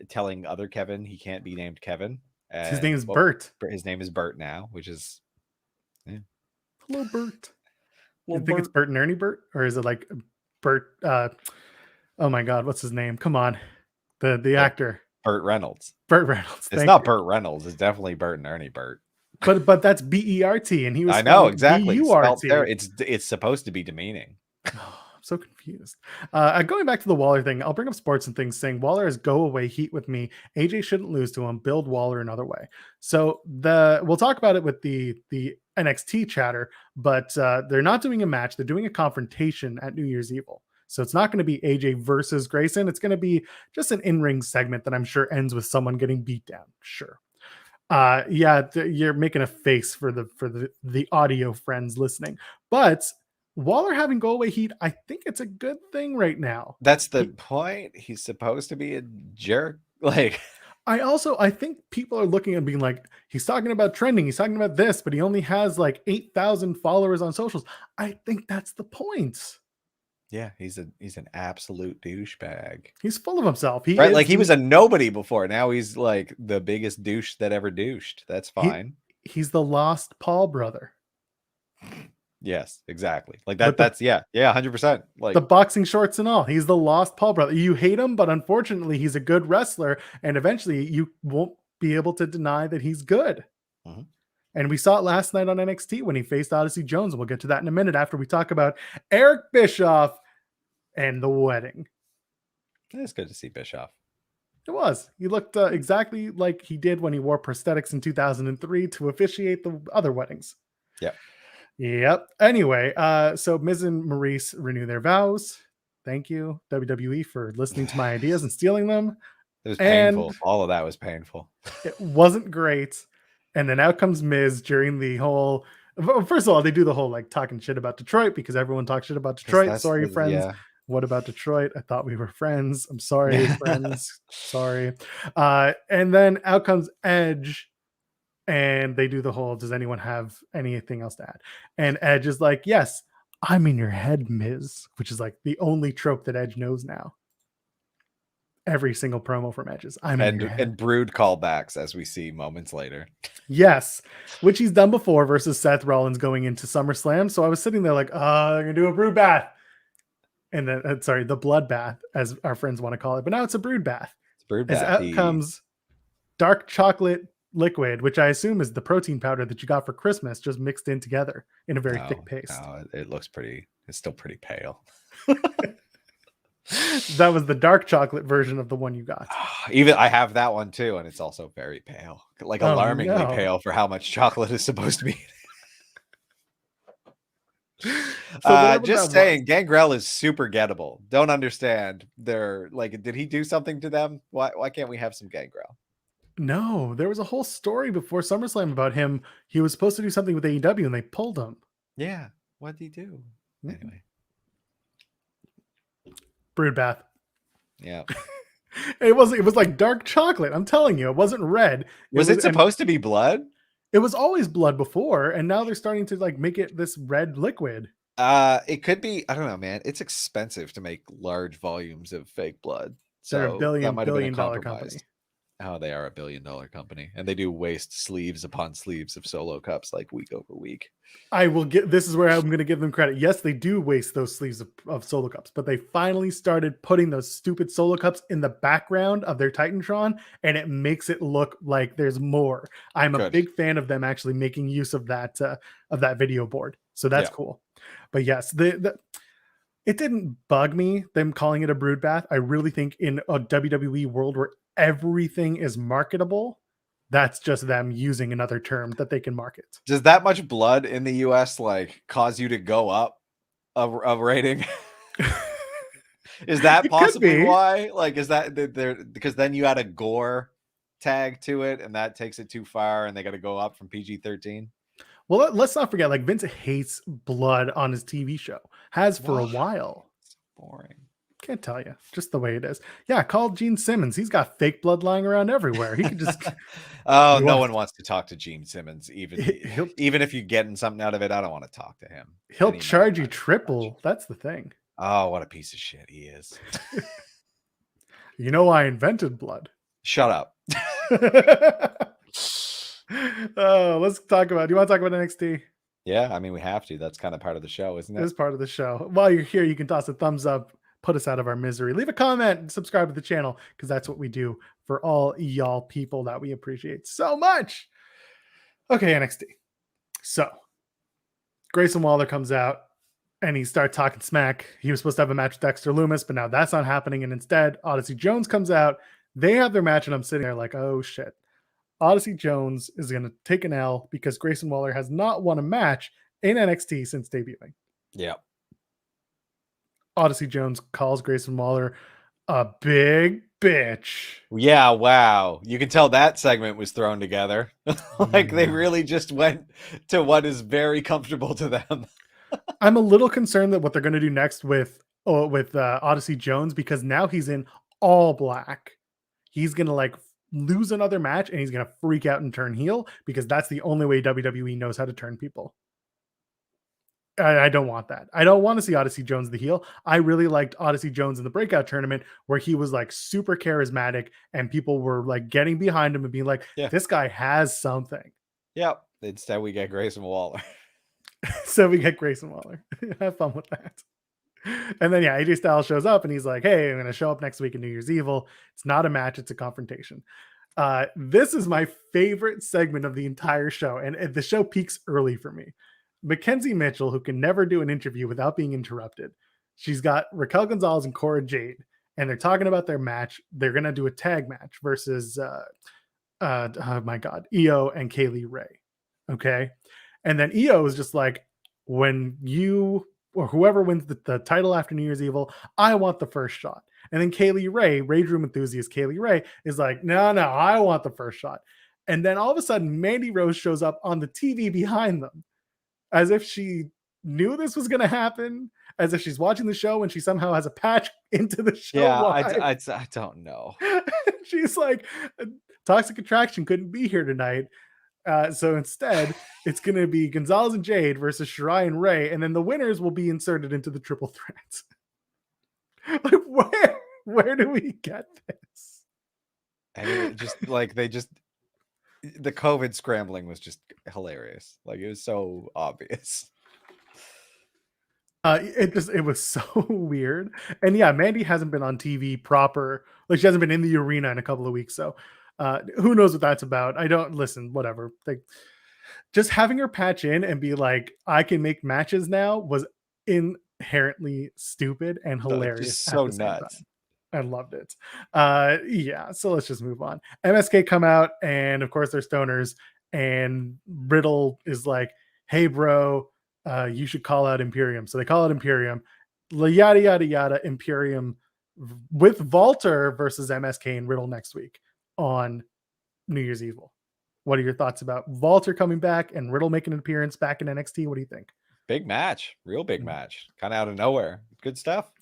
Speaker 1: telling other Kevin he can't be named Kevin.
Speaker 2: His name is Bert.
Speaker 1: His name is Bert now, which is
Speaker 2: Hello, Bert. You
Speaker 1: Little
Speaker 2: think it's
Speaker 1: Bert.
Speaker 2: Bert and Ernie Bert, or is it like Bert? Oh my God, what's his name? Come on, the actor
Speaker 1: Burt Reynolds.
Speaker 2: Burt Reynolds.
Speaker 1: It's not Burt Reynolds. It's definitely Bert and Ernie Bert.
Speaker 2: But that's BERT, and he was.
Speaker 1: I know exactly.
Speaker 2: BURT.
Speaker 1: It's supposed to be demeaning.
Speaker 2: I'm so confused. Going back to the Waller thing, I'll bring up sports and things saying Waller is go away heat with me. AJ shouldn't lose to him. Build Waller another way. So we'll talk about it with the NXT chatter, but they're not doing a match. They're doing a confrontation at New Year's Evil. So it's not going to be AJ versus Grayson. It's going to be just an in-ring segment that I'm sure ends with someone getting beat down. Sure. You're making a face for the audio friends listening, but Waller having go away heat, I think it's a good thing right now.
Speaker 1: That's the point. He's supposed to be a jerk. Like,
Speaker 2: I think people are looking and being like, he's talking about trending, he's talking about this, but he only has like 8,000 followers on socials. I think that's the point.
Speaker 1: Yeah, he's an absolute douchebag.
Speaker 2: He's full of himself.
Speaker 1: He was a nobody before. Now he's like the biggest douche that ever douched. That's fine.
Speaker 2: He's the lost Paul brother.
Speaker 1: Yes, exactly. Like that. That's 100%. Like
Speaker 2: the boxing shorts and all. He's the lost Paul brother. You hate him, but unfortunately, he's a good wrestler, and eventually, you won't be able to deny that he's good.
Speaker 1: Mm-hmm.
Speaker 2: And we saw it last night on NXT when he faced Odyssey Jones, and we'll get to that in a minute after we talk about Eric Bischoff and the wedding.
Speaker 1: It's good to see Bischoff.
Speaker 2: It was. He looked exactly like he did when he wore prosthetics in 2003 to officiate the other weddings. Yep. Anyway, so Miz and Maurice renew their vows. Thank you, WWE, for listening to my ideas and stealing them.
Speaker 1: It was painful. All of that was painful.
Speaker 2: It wasn't great. And then out comes Miz during the whole. First of all, they do the whole like talking shit about Detroit because everyone talks shit about Detroit. Sorry, friends. Yeah. What about Detroit? I thought we were friends. I'm sorry, friends. Sorry. And then out comes Edge. And they do the whole, does anyone have anything else to add? And Edge is like, yes, I'm in your head, Miz, which is like the only trope that Edge knows now. Every single promo from Edge is, I'm in your head.
Speaker 1: And brood callbacks, as we see moments later.
Speaker 2: Yes, which he's done before versus Seth Rollins going into SummerSlam. So I was sitting there like, I'm going to do a brood bath. And then, the blood bath, as our friends want to call it. But now it's a brood bath.
Speaker 1: It's brood bath.
Speaker 2: As out comes dark chocolate liquid, which I assume is the protein powder that you got for Christmas, just mixed in together in a very thick paste.
Speaker 1: No, it looks pretty. It's still pretty pale.
Speaker 2: That was the dark chocolate version of the one you got.
Speaker 1: Even I have that one too, and it's also very pale, like alarmingly pale for how much chocolate is supposed to be. Just saying, Gangrel is super gettable. Don't understand. They're like, did he do something to them? Why can't we have some Gangrel?
Speaker 2: No, there was a whole story before SummerSlam about him. He was supposed to do something with AEW and they pulled him.
Speaker 1: Yeah. What did he do? Anyway.
Speaker 2: Brood bath.
Speaker 1: Yeah.
Speaker 2: It was like dark chocolate. I'm telling you, it wasn't red.
Speaker 1: Was it supposed to be blood?
Speaker 2: It was always blood before, and now they're starting to like make it this red liquid.
Speaker 1: It could be, I don't know, man. It's expensive to make large volumes of fake blood. So
Speaker 2: they're a billion dollar company.
Speaker 1: Oh, they are a $1 billion company, and they do waste sleeves upon sleeves of solo cups like week over week.
Speaker 2: This is where I'm going to give them credit. Yes, they do waste those sleeves of solo cups, but they finally started putting those stupid solo cups in the background of their Titantron, and it makes it look like there's more. I'm a big fan of them actually making use of that video board. So that's cool. But yes, it didn't bug me, them calling it a brood bath. I really think in a WWE world where everything is marketable, that's just them using another term that they can market.
Speaker 1: Does that much blood in the US like cause you to go up a rating? Is that possibly why? Like, is that there? Because then you add a gore tag to it, and that takes it too far, and they got to go up from PG-13.
Speaker 2: Well, let's not forget, like Vince hates blood on his TV show. Has for a while.
Speaker 1: It's boring.
Speaker 2: Can't tell you, just the way it is. Yeah, call Gene Simmons. He's got fake blood lying around everywhere. He could just.
Speaker 1: No one wants to talk to Gene Simmons, even if you're getting something out of it. I don't want to talk to him.
Speaker 2: He'll charge you triple. That's the thing.
Speaker 1: Oh, what a piece of shit he is.
Speaker 2: You know, I invented blood.
Speaker 1: Shut up.
Speaker 2: Oh, let's talk about. Do you want to talk about NXT?
Speaker 1: Yeah, I mean, we have to. That's kind of part of the show, isn't
Speaker 2: It
Speaker 1: it?
Speaker 2: is part of the show. While you're here, you can toss a thumbs up, put us out of our misery, leave a comment, and subscribe to the channel because that's what we do for all y'all people that we appreciate so much. Okay, NXT. So Grayson Waller comes out and he starts talking smack. He was supposed to have a match with Dexter Lumis, but now that's not happening. And instead, Odyssey Jones comes out. They have their match, and I'm sitting there like, oh shit. Odyssey Jones is going to take an L because Grayson Waller has not won a match in NXT since debuting.
Speaker 1: Yeah.
Speaker 2: Odyssey Jones calls Grayson Waller a big bitch.
Speaker 1: Yeah, wow. You can tell that segment was thrown together. Like they really just went to what is very comfortable to them.
Speaker 2: I'm a little concerned that what they're going to do next with Odyssey Jones, because now he's in all black. He's going to like lose another match and he's going to freak out and turn heel because that's the only way WWE knows how to turn people. I don't want that. I don't want to see Odyssey Jones the heel. I really liked Odyssey Jones in the breakout tournament where he was like super charismatic and people were like getting behind him and being like, this guy has something.
Speaker 1: Yep. Instead we get Grayson Waller.
Speaker 2: So we get Grayson Waller. Have fun with that. And then, AJ Styles shows up and he's like, hey, I'm going to show up next week in New Year's Evil. It's not a match. It's a confrontation. This is my favorite segment of the entire show. And the show peaks early for me. Mackenzie Mitchell, who can never do an interview without being interrupted. She's got Raquel Gonzalez and Cora Jade, and they're talking about their match. They're going to do a tag match versus, oh my God, Io and Kaylee Ray. Okay. And then Io is just like, when you or whoever wins the title after New Year's Evil, I want the first shot. And then Kaylee Ray, Rage Room enthusiast Kaylee Ray, is like, no, I want the first shot. And then all of a sudden, Mandy Rose shows up on the TV behind them as if she knew this was going to happen, as if she's watching the show and she somehow has a patch into the show.
Speaker 1: Yeah, I don't know.
Speaker 2: She's like, Toxic Attraction couldn't be here tonight. So instead, it's going to be Gonzalez and Jade versus Shirai and Ray, and then the winners will be inserted into the triple threats. Like, where do we get this?
Speaker 1: And it just like the COVID scrambling was just hilarious. Like it was so obvious.
Speaker 2: It was so weird. And yeah, Mandy hasn't been on TV proper. Like she hasn't been in the arena in a couple of weeks. So who knows what that's about? I don't listen, whatever. Like just having her patch in and be like, I can make matches now was inherently stupid and hilarious.
Speaker 1: So nuts.
Speaker 2: I loved it. So let's just move on. MSK come out, and of course they're stoners, and Riddle is like, hey bro, you should call out Imperium. So they call out Imperium, yada yada yada. Imperium with Walter versus MSK and Riddle next week on New Year's Evil. What are your thoughts about Walter coming back and Riddle making an appearance back in NXT? What do you think?
Speaker 1: Big match, real big match, kind of out of nowhere. Good stuff.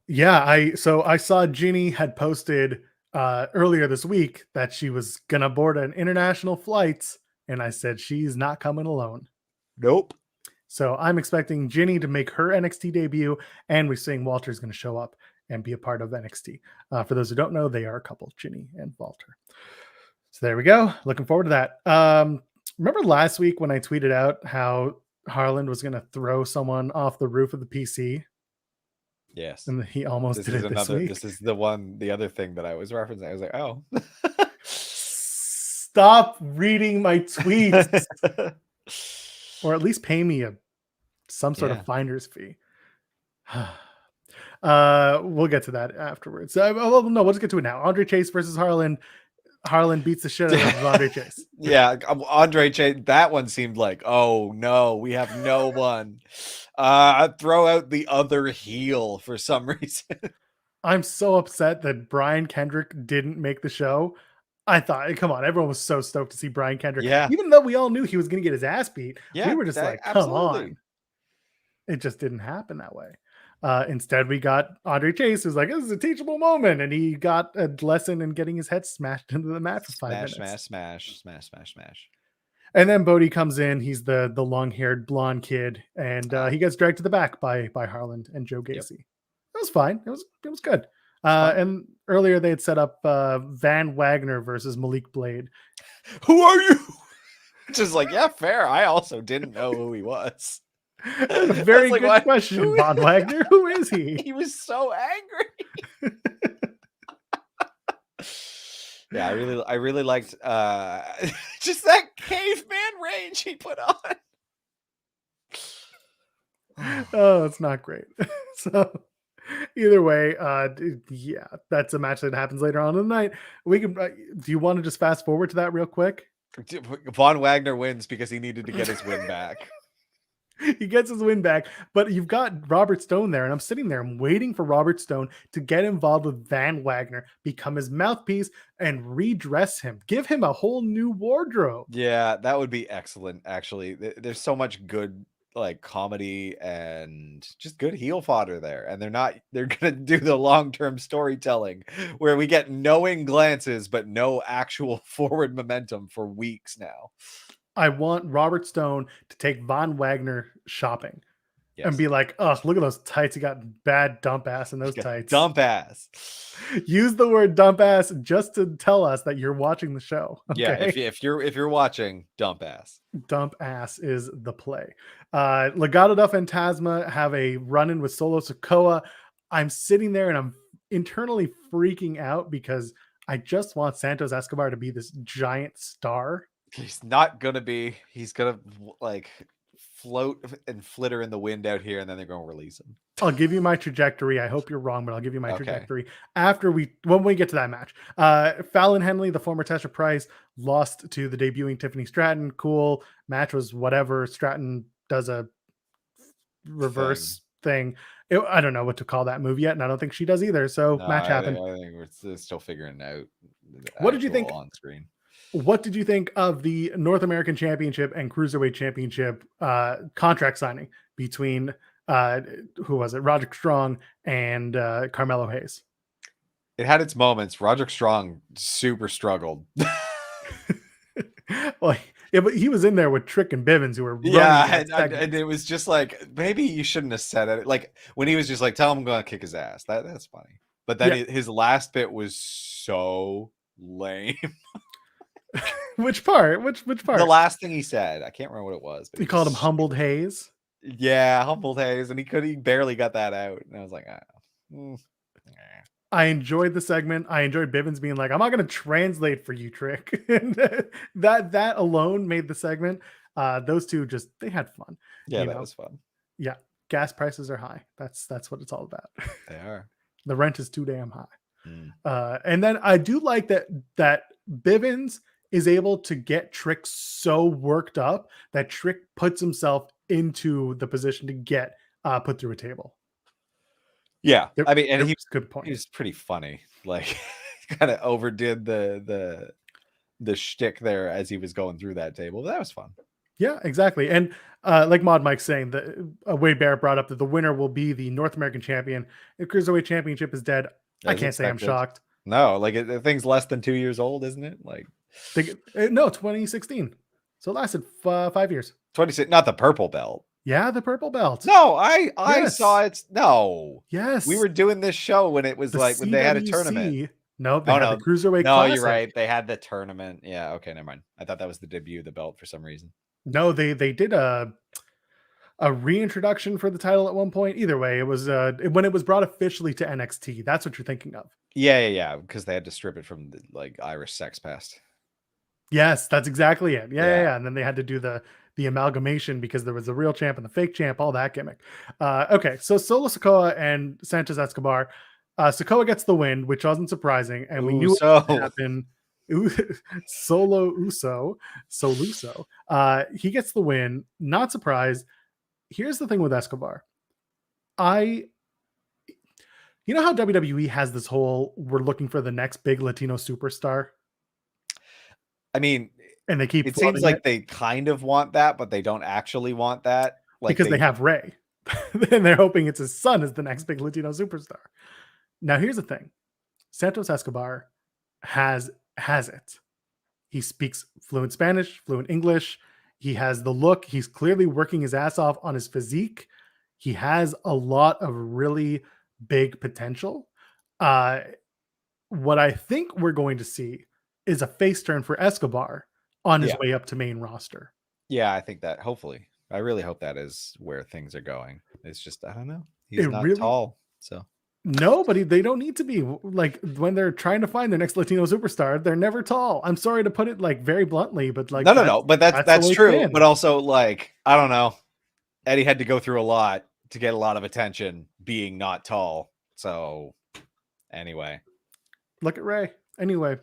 Speaker 2: Yeah, I saw Ginny had posted earlier this week that she was gonna board an international flight, and I said she's not coming alone.
Speaker 1: Nope.
Speaker 2: So I'm expecting Ginny to make her NXT debut, and we're saying Walter's going to show up and be a part of NXT. For those who don't know, they are a couple, Ginny and Walter. So there we go. Looking forward to that. Remember last week when I tweeted out how Harland was going to throw someone off the roof of the PC?
Speaker 1: Yes.
Speaker 2: And he almost did it this week.
Speaker 1: This is the other thing that I was referencing. I was like, oh.
Speaker 2: Stop reading my tweets. Or at least pay me some sort of finder's fee. We'll get to that afterwards. No, we'll just get to it now. Andre Chase versus Harland. Harland beats the shit out of Andre Chase.
Speaker 1: Yeah, Andre Chase. That one seemed like, oh no, we have no one. Throw out the other heel for some reason.
Speaker 2: I'm so upset that Brian Kendrick didn't make the show. I thought, come on, everyone was so stoked to see Brian Kendrick.
Speaker 1: Yeah.
Speaker 2: Even though we all knew he was going to get his ass beat, we were just like, come on. It just didn't happen that way. Instead, we got Andre Chase, who's like, this is a teachable moment. And he got a lesson in getting his head smashed into the mat for 5 minutes.
Speaker 1: Smash.
Speaker 2: And then Bodhi comes in. He's the long-haired blonde kid. And he gets dragged to the back by Harland and Joe Gacy. It was fine. It was good. And earlier they had set up Van Wagner versus Malik Blade.
Speaker 1: Who are you? Just like, yeah, fair. I also didn't know who he was.
Speaker 2: A very good question, Von Wagner. Who is he?
Speaker 1: He was so angry. Yeah, I really liked just that caveman rage he put on.
Speaker 2: Oh, it's not great. So either way, yeah, that's a match that happens later on in the night. We can. Do you want to just fast forward to that real quick?
Speaker 1: Von Wagner wins because he needed to get his win back.
Speaker 2: He gets his win back, but you've got Robert Stone there, and I'm sitting there, I'm waiting for Robert Stone to get involved with Van Wagner, become his mouthpiece, and redress him, give him a whole new wardrobe.
Speaker 1: Yeah, that would be excellent. Actually, there's so much good like comedy and just good heel fodder there, and they're gonna do the long-term storytelling where we get knowing glances but no actual forward momentum for weeks now.
Speaker 2: I want Robert Stone to take Von Wagner shopping and be like, oh, look at those tights. You got bad dump ass in those tights.
Speaker 1: Dump ass.
Speaker 2: Use the word dump ass just to tell us that you're watching the show.
Speaker 1: Okay? Yeah, if you're watching, dump ass.
Speaker 2: Dump ass is the play. Legado del Fantasma have a run-in with Solo Sikoa. I'm sitting there and I'm internally freaking out because I just want Santos Escobar to be this giant star.
Speaker 1: He's not gonna be. He's gonna like float and flitter in the wind out here, and then they're gonna release him.
Speaker 2: I'll give you my trajectory. I hope you're wrong, but I'll give you my trajectory when we get to that match. Fallon Henley, the former Tasha Price, lost to the debuting Tiffany Stratton. Cool. Match was whatever. Stratton does a reverse thing. I don't know what to call that move yet, and I don't think she does either. So match happened.
Speaker 1: I think we're still figuring it out.
Speaker 2: What did you think
Speaker 1: on screen?
Speaker 2: What did you think of the North American Championship and Cruiserweight Championship contract signing between who was it? Roderick Strong and Carmelo Hayes.
Speaker 1: It had its moments. Roderick Strong super struggled.
Speaker 2: Well, yeah, but he was in there with Trick and Bivens who were
Speaker 1: and it was just like, maybe you shouldn't have said it. Like when he was just like, tell him I'm gonna kick his ass. That's funny. But then his last bit was so lame.
Speaker 2: Which part? Which part?
Speaker 1: The last thing he said. I can't remember what it was.
Speaker 2: But he called him Humbled Hayes.
Speaker 1: Yeah, Humbled Hayes, and he barely got that out. And I was like,
Speaker 2: I enjoyed the segment. I enjoyed Bivens being like, I'm not going to translate for you, Trick. And that alone made the segment. Those two they had fun.
Speaker 1: Yeah, that was fun.
Speaker 2: Yeah, gas prices are high. That's what it's all about.
Speaker 1: They are.
Speaker 2: The rent is too damn high. And then I do like that Bivens is able to get Trick so worked up that Trick puts himself into the position to get put through a table.
Speaker 1: Yeah, I mean, and
Speaker 2: good point.
Speaker 1: He was pretty funny. Like, kind of overdid the shtick there as he was going through that table. But that was fun.
Speaker 2: Yeah, exactly. And like Mod Mike saying, that Wade Barrett brought up that the winner will be the North American champion. If Cruiserweight Championship is dead, I can't say I'm shocked.
Speaker 1: No, like the thing's less than 2 years old, isn't it? Like,
Speaker 2: no, 2016. So it lasted 5 years.
Speaker 1: 26, not the purple belt.
Speaker 2: Yeah, the purple belt.
Speaker 1: No, I saw it. No.
Speaker 2: Yes.
Speaker 1: We were doing this show when it was like when they had a tournament.
Speaker 2: No, they had the Cruiserweight Classic.
Speaker 1: You're right. They had the tournament. Yeah, okay, never mind. I thought that was the debut of the belt for some reason.
Speaker 2: No, they did a reintroduction for the title at one point. Either way, it was when it was brought officially to NXT. That's what you're thinking of.
Speaker 1: Yeah, because they had to strip it from the like Irish Sex Pest.
Speaker 2: Yes, that's exactly it. Yeah. And then they had to do the amalgamation because there was the real champ and the fake champ, all that gimmick. Okay, so Solo Sikoa and Santos Escobar. Sikoa gets the win, which wasn't surprising, and we knew it would happen. Solo Uso. He gets the win. Not surprised. Here's the thing with Escobar. You know how WWE has this whole we're looking for the next big Latino superstar?
Speaker 1: I mean,
Speaker 2: and they keep
Speaker 1: it seems like they kind of want that, but they don't actually want that. Like
Speaker 2: because they have Ray. And they're hoping it's his son is the next big Latino superstar. Now, here's the thing. Santos Escobar has it. He speaks fluent Spanish, fluent English. He has the look. He's clearly working his ass off on his physique. He has a lot of really big potential. What I think we're going to see is a face turn for Escobar on his way up to main roster.
Speaker 1: Yeah, I think that hopefully. I really hope that is where things are going. It's just, I don't know. He's
Speaker 2: It
Speaker 1: not
Speaker 2: really-
Speaker 1: tall. So
Speaker 2: No, but they don't need to be. Like when they're trying to find their next Latino superstar, they're never tall. I'm sorry to put it like very bluntly, but like
Speaker 1: no. But that's
Speaker 2: the way it's
Speaker 1: true.
Speaker 2: been.
Speaker 1: But also, like, I don't know. Eddie had to go through a lot to get a lot of attention being not tall. So anyway.
Speaker 2: Look at Ray. Anyway,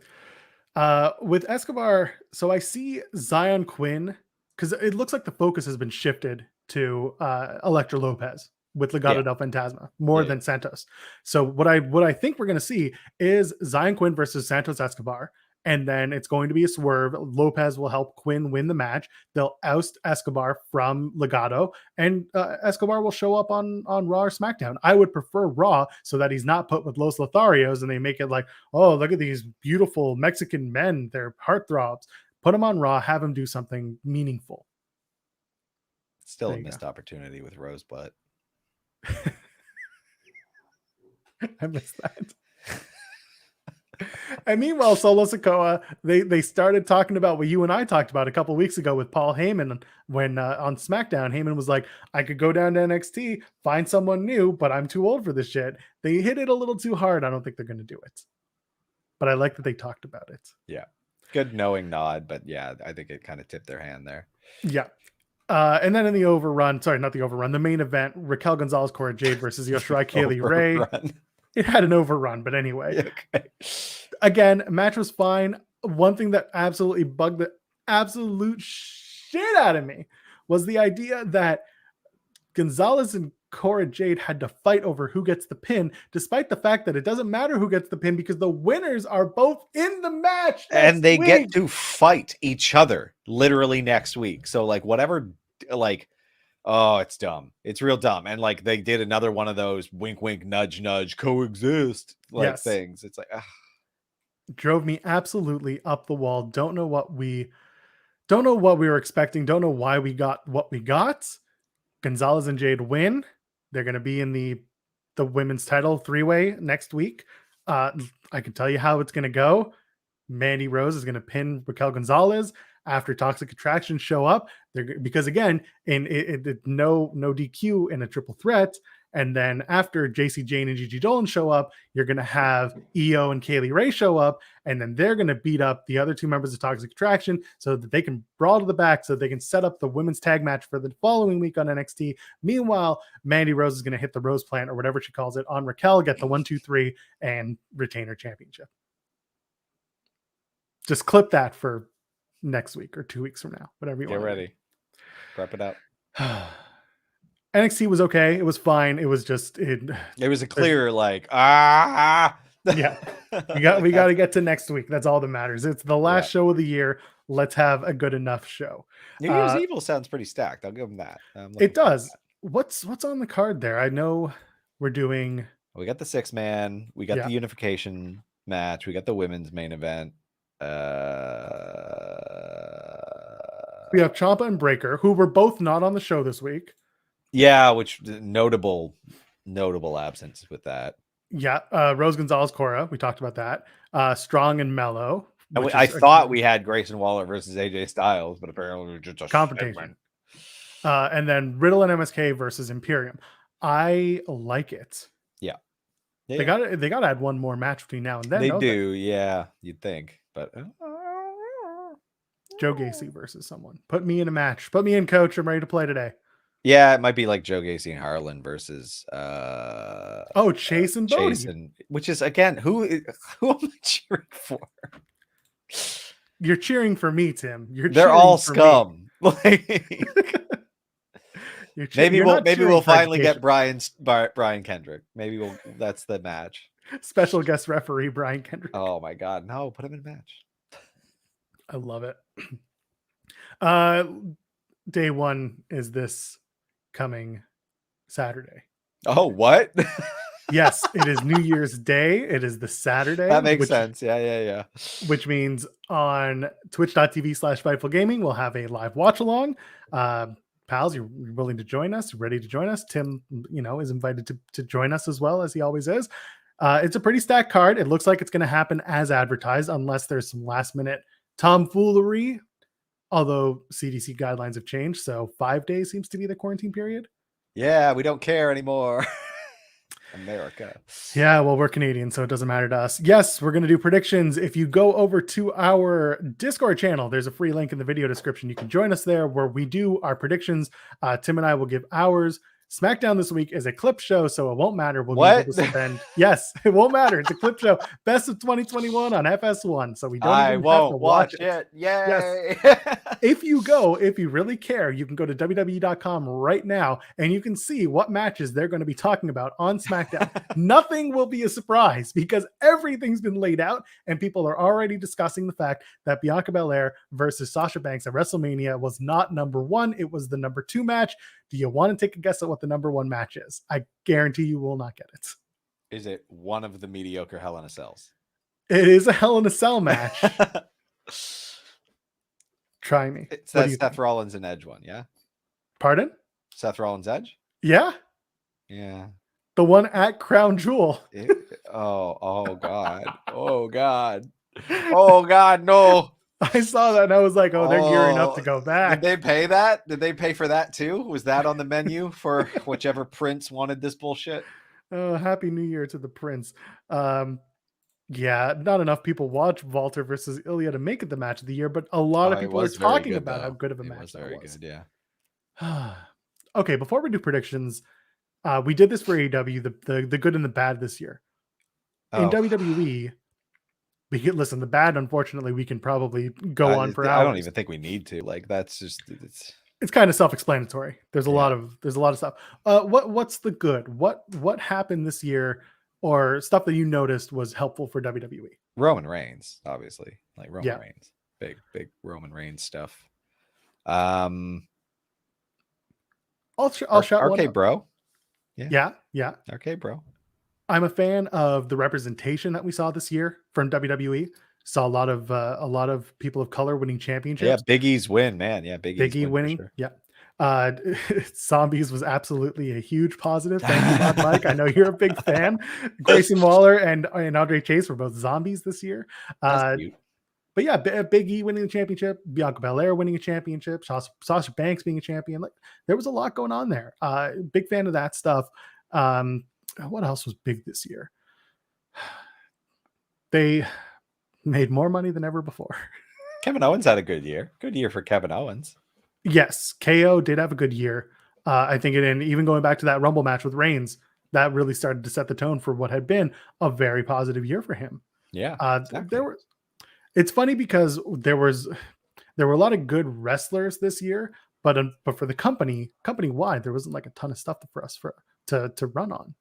Speaker 2: with Escobar, so I see Zion Quinn, because it looks like the focus has been shifted to Electra Lopez with Legado del Fantasma more than Santos. So what I think we're going to see is Zion Quinn versus Santos Escobar, and then it's going to be a swerve. Lopez will help Quinn win the match. They'll oust Escobar from Legado, and Escobar will show up on Raw or SmackDown. I would prefer Raw so that he's not put with Los Lotharios and they make it like, oh, look at these beautiful Mexican men. They're heartthrobs. Put him on Raw, have him do something meaningful.
Speaker 1: Still a missed opportunity with Rosebud.
Speaker 2: I missed that. And meanwhile, Solo Sikoa, they started talking about what you and I talked about a couple weeks ago with Paul Heyman when on SmackDown. Heyman was like, I could go down to NXT, find someone new, but I'm too old for this shit. They hit it a little too hard. I don't think they're going to do it. But I like that they talked about it.
Speaker 1: Yeah. Good knowing nod, but yeah, I think it kind of tipped their hand there.
Speaker 2: Yeah. And then in the overrun, sorry, not the overrun, the main event, Raquel Gonzalez, Cora Jade versus Yoshirai Kaylee Ray. It had an overrun, but anyway. Okay. Again, match was fine. One thing that absolutely bugged the absolute shit out of me was the idea that Gonzalez and Cora Jade had to fight over who gets the pin, despite the fact that it doesn't matter who gets the pin because the winners are both in the match.
Speaker 1: And they get to fight each other literally next week. So like whatever, like, oh, it's dumb. It's real dumb. And like they did another one of those wink, wink, nudge, nudge, coexist like things. It's like,
Speaker 2: drove me absolutely up the wall. Don't know what we were expecting. Don't know why we got what we got. Gonzalez and Jade win. They're going to be in the women's title 3-way next week. I can tell you how it's going to go. Mandy Rose is going to pin Raquel Gonzalez after Toxic Attraction show up. Because again, no DQ in a triple threat. And then after JC Jane and Gigi Dolan show up, you're going to have Io and Kaylee Ray show up, and then they're going to beat up the other two members of Toxic Attraction so that they can brawl to the back so they can set up the women's tag match for the following week on NXT. Meanwhile, Mandy Rose is going to hit the Rose Plant or whatever she calls it on Raquel, get the 1, 2, 3, and retain her championship. Just clip that for next week or 2 weeks from now, whatever you want.
Speaker 1: Get ready. Wrap it up.
Speaker 2: NXT was okay. It was fine. It was just it
Speaker 1: was a clear yeah.
Speaker 2: we got to get to next week. That's all that matters. It's the last show of the year. Let's have a good enough show.
Speaker 1: New Year's Evil sounds pretty stacked. I'll give them that.
Speaker 2: It does. What's on the card there? I know we're doing.
Speaker 1: We got the 6-man. We got the unification match. We got the women's main event. We
Speaker 2: have Ciampa and Breaker, who were both not on the show this week.
Speaker 1: Yeah, which notable absence with that.
Speaker 2: Yeah, Rose Gonzalez Cora, we talked about that. Strong and Mellow.
Speaker 1: I thought we had Grayson Waller versus AJ Styles, but apparently we're just a
Speaker 2: confrontation. And then Riddle and MSK versus Imperium. I like it.
Speaker 1: Yeah.
Speaker 2: They got to add one more match between now and then.
Speaker 1: They do, yeah. You'd think, but
Speaker 2: Joe Gacy versus someone. Put me in a match. Put me in, coach. I'm ready to play today.
Speaker 1: Yeah, it might be like Joe Gacy and Harlan versus
Speaker 2: Chase and Bodie.
Speaker 1: Which is again, who am I cheering for?
Speaker 2: You're cheering for me, Tim.
Speaker 1: They're all scum. Maybe we'll finally get Brian Kendrick. Maybe that's the match.
Speaker 2: Special guest referee Brian Kendrick.
Speaker 1: Oh my god, no, put him in a match.
Speaker 2: I love it. Day 1 is this coming Saturday.
Speaker 1: Oh, what?
Speaker 2: Yes, it is New Year's Day. It is the Saturday.
Speaker 1: That makes sense. Yeah.
Speaker 2: Which means on twitch.tv/Fightful Gaming, we'll have a live watch along. Pals, you're willing to join us? Ready to join us? Tim, is invited to join us as well, as he always is. It's a pretty stacked card. It looks like it's going to happen as advertised, unless there's some last minute tomfoolery. Although CDC guidelines have changed, so 5 days seems to be the quarantine period.
Speaker 1: Yeah, we don't care anymore. America.
Speaker 2: Yeah, well, we're Canadian, so it doesn't matter to us. Yes, we're going to do predictions. If you go over to our Discord channel, there's a free link in the video description. You can join us there where we do our predictions. Tim and I will give ours. Smackdown this week is a clip show, so it won't matter. We'll be able to spend. Yes, it won't matter. It's a clip show. Best of 2021 on FS1, so we don't even have to watch it.
Speaker 1: Yay!
Speaker 2: Yes. If you really care, you can go to WWE.com right now, and you can see what matches they're going to be talking about on SmackDown. Nothing will be a surprise because everything's been laid out, and people are already discussing the fact that Bianca Belair versus Sasha Banks at WrestleMania was not number 1. It was the number 2 match. Do you want to take a guess at what the number 1 match is? I guarantee you will not get it.
Speaker 1: Is it one of the mediocre Hell in a Cells?
Speaker 2: It is a Hell in a Cell match. Try me.
Speaker 1: It's that Seth Rollins and Edge one, yeah?
Speaker 2: Pardon?
Speaker 1: Seth Rollins Edge?
Speaker 2: Yeah.
Speaker 1: Yeah.
Speaker 2: The one at Crown Jewel.
Speaker 1: Oh God. Oh God. Oh God, no.
Speaker 2: I saw that and I was like, oh, they're gearing up to go back.
Speaker 1: Did they pay that? Did they pay for that too? Was that on the menu for whichever prince wanted this bullshit?
Speaker 2: Oh, Happy New Year to the prince. Yeah, not enough people watch Walter versus Ilya to make it the match of the year, but a lot of people are talking about how good of a match that was.
Speaker 1: Good, yeah.
Speaker 2: Okay, before we do predictions, we did this for AEW, the good and the bad this year. In WWE, listen, the bad, unfortunately, we can probably go on for hours.
Speaker 1: I don't even think we need to. Like, that's just
Speaker 2: it's kind of self-explanatory. There's a lot of stuff. What's the good? What happened this year, or stuff that you noticed was helpful for WWE?
Speaker 1: Roman Reigns, obviously. Like Roman Reigns. Big Roman Reigns stuff.
Speaker 2: I'll shout
Speaker 1: Arcade Bro.
Speaker 2: Yeah.
Speaker 1: Arcade Bro.
Speaker 2: I'm a fan of the representation that we saw this year from WWE. Saw a lot of people of color winning championships.
Speaker 1: Yeah, Big E's win, man. Yeah, Big E's
Speaker 2: winning.
Speaker 1: Sure.
Speaker 2: Yeah. Zombies was absolutely a huge positive. Thank you, Bob Mike. I know you're a big fan. Grayson Waller and Andre Chase were both zombies this year. But yeah, Big E winning the championship, Bianca Belair winning a championship, Sasha Banks being a champion. Like, there was a lot going on there. Big fan of that stuff. What else was big this year? They made more money than ever before.
Speaker 1: Kevin Owens had a good year. Good year for Kevin Owens.
Speaker 2: Yes, KO did have a good year. I think even going back to that Rumble match with Reigns, that really started to set the tone for what had been a very positive year for him.
Speaker 1: Yeah,
Speaker 2: exactly. It's funny because there were a lot of good wrestlers this year, but for the company wide, there wasn't like a ton of stuff for us to run on.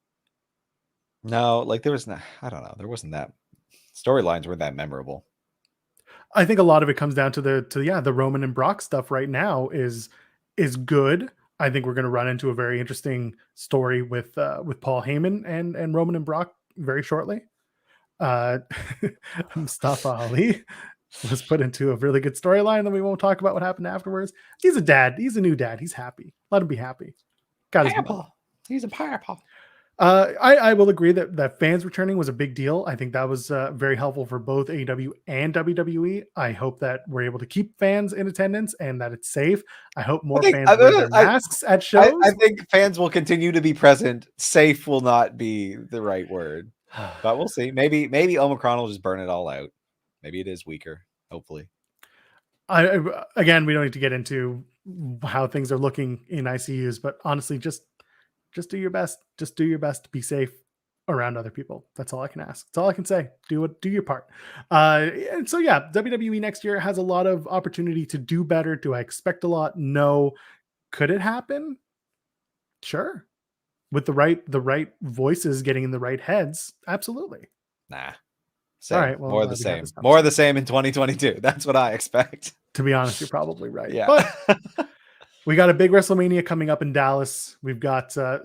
Speaker 1: No, like there was I don't know. There wasn't that storylines weren't that memorable.
Speaker 2: I think a lot of it comes down to the Roman and Brock stuff right now is good. I think we're going to run into a very interesting story with Paul Heyman and Roman and Brock very shortly. Mustafa Ali was put into a really good storyline that we won't talk about what happened afterwards. He's a dad. He's a new dad. He's happy. Let him be happy.
Speaker 1: He's a papa.
Speaker 2: I will agree that fans returning was a big deal. I think that was very helpful for both AEW and WWE. I hope that we're able to keep fans in attendance and that it's safe. I hope more fans wear their masks at shows.
Speaker 1: I think fans will continue to be present. Safe will not be the right word, but we'll see. Maybe Omicron will just burn it all out. Maybe it is weaker. Hopefully.
Speaker 2: Again, we don't need to get into how things are looking in ICUs, but honestly, just do your best. Just do your best to be safe around other people. That's all I can ask. That's all I can say. Do your part. And so yeah, WWE next year has a lot of opportunity to do better. Do I expect a lot? No. Could it happen? Sure. With the right voices getting in the right heads, absolutely.
Speaker 1: Nah. Same.
Speaker 2: All right. Well,
Speaker 1: more of the same. More of the same in 2022. That's what I expect.
Speaker 2: To be honest, you're probably right.
Speaker 1: Yeah.
Speaker 2: But we got a big WrestleMania coming up in Dallas. We've got a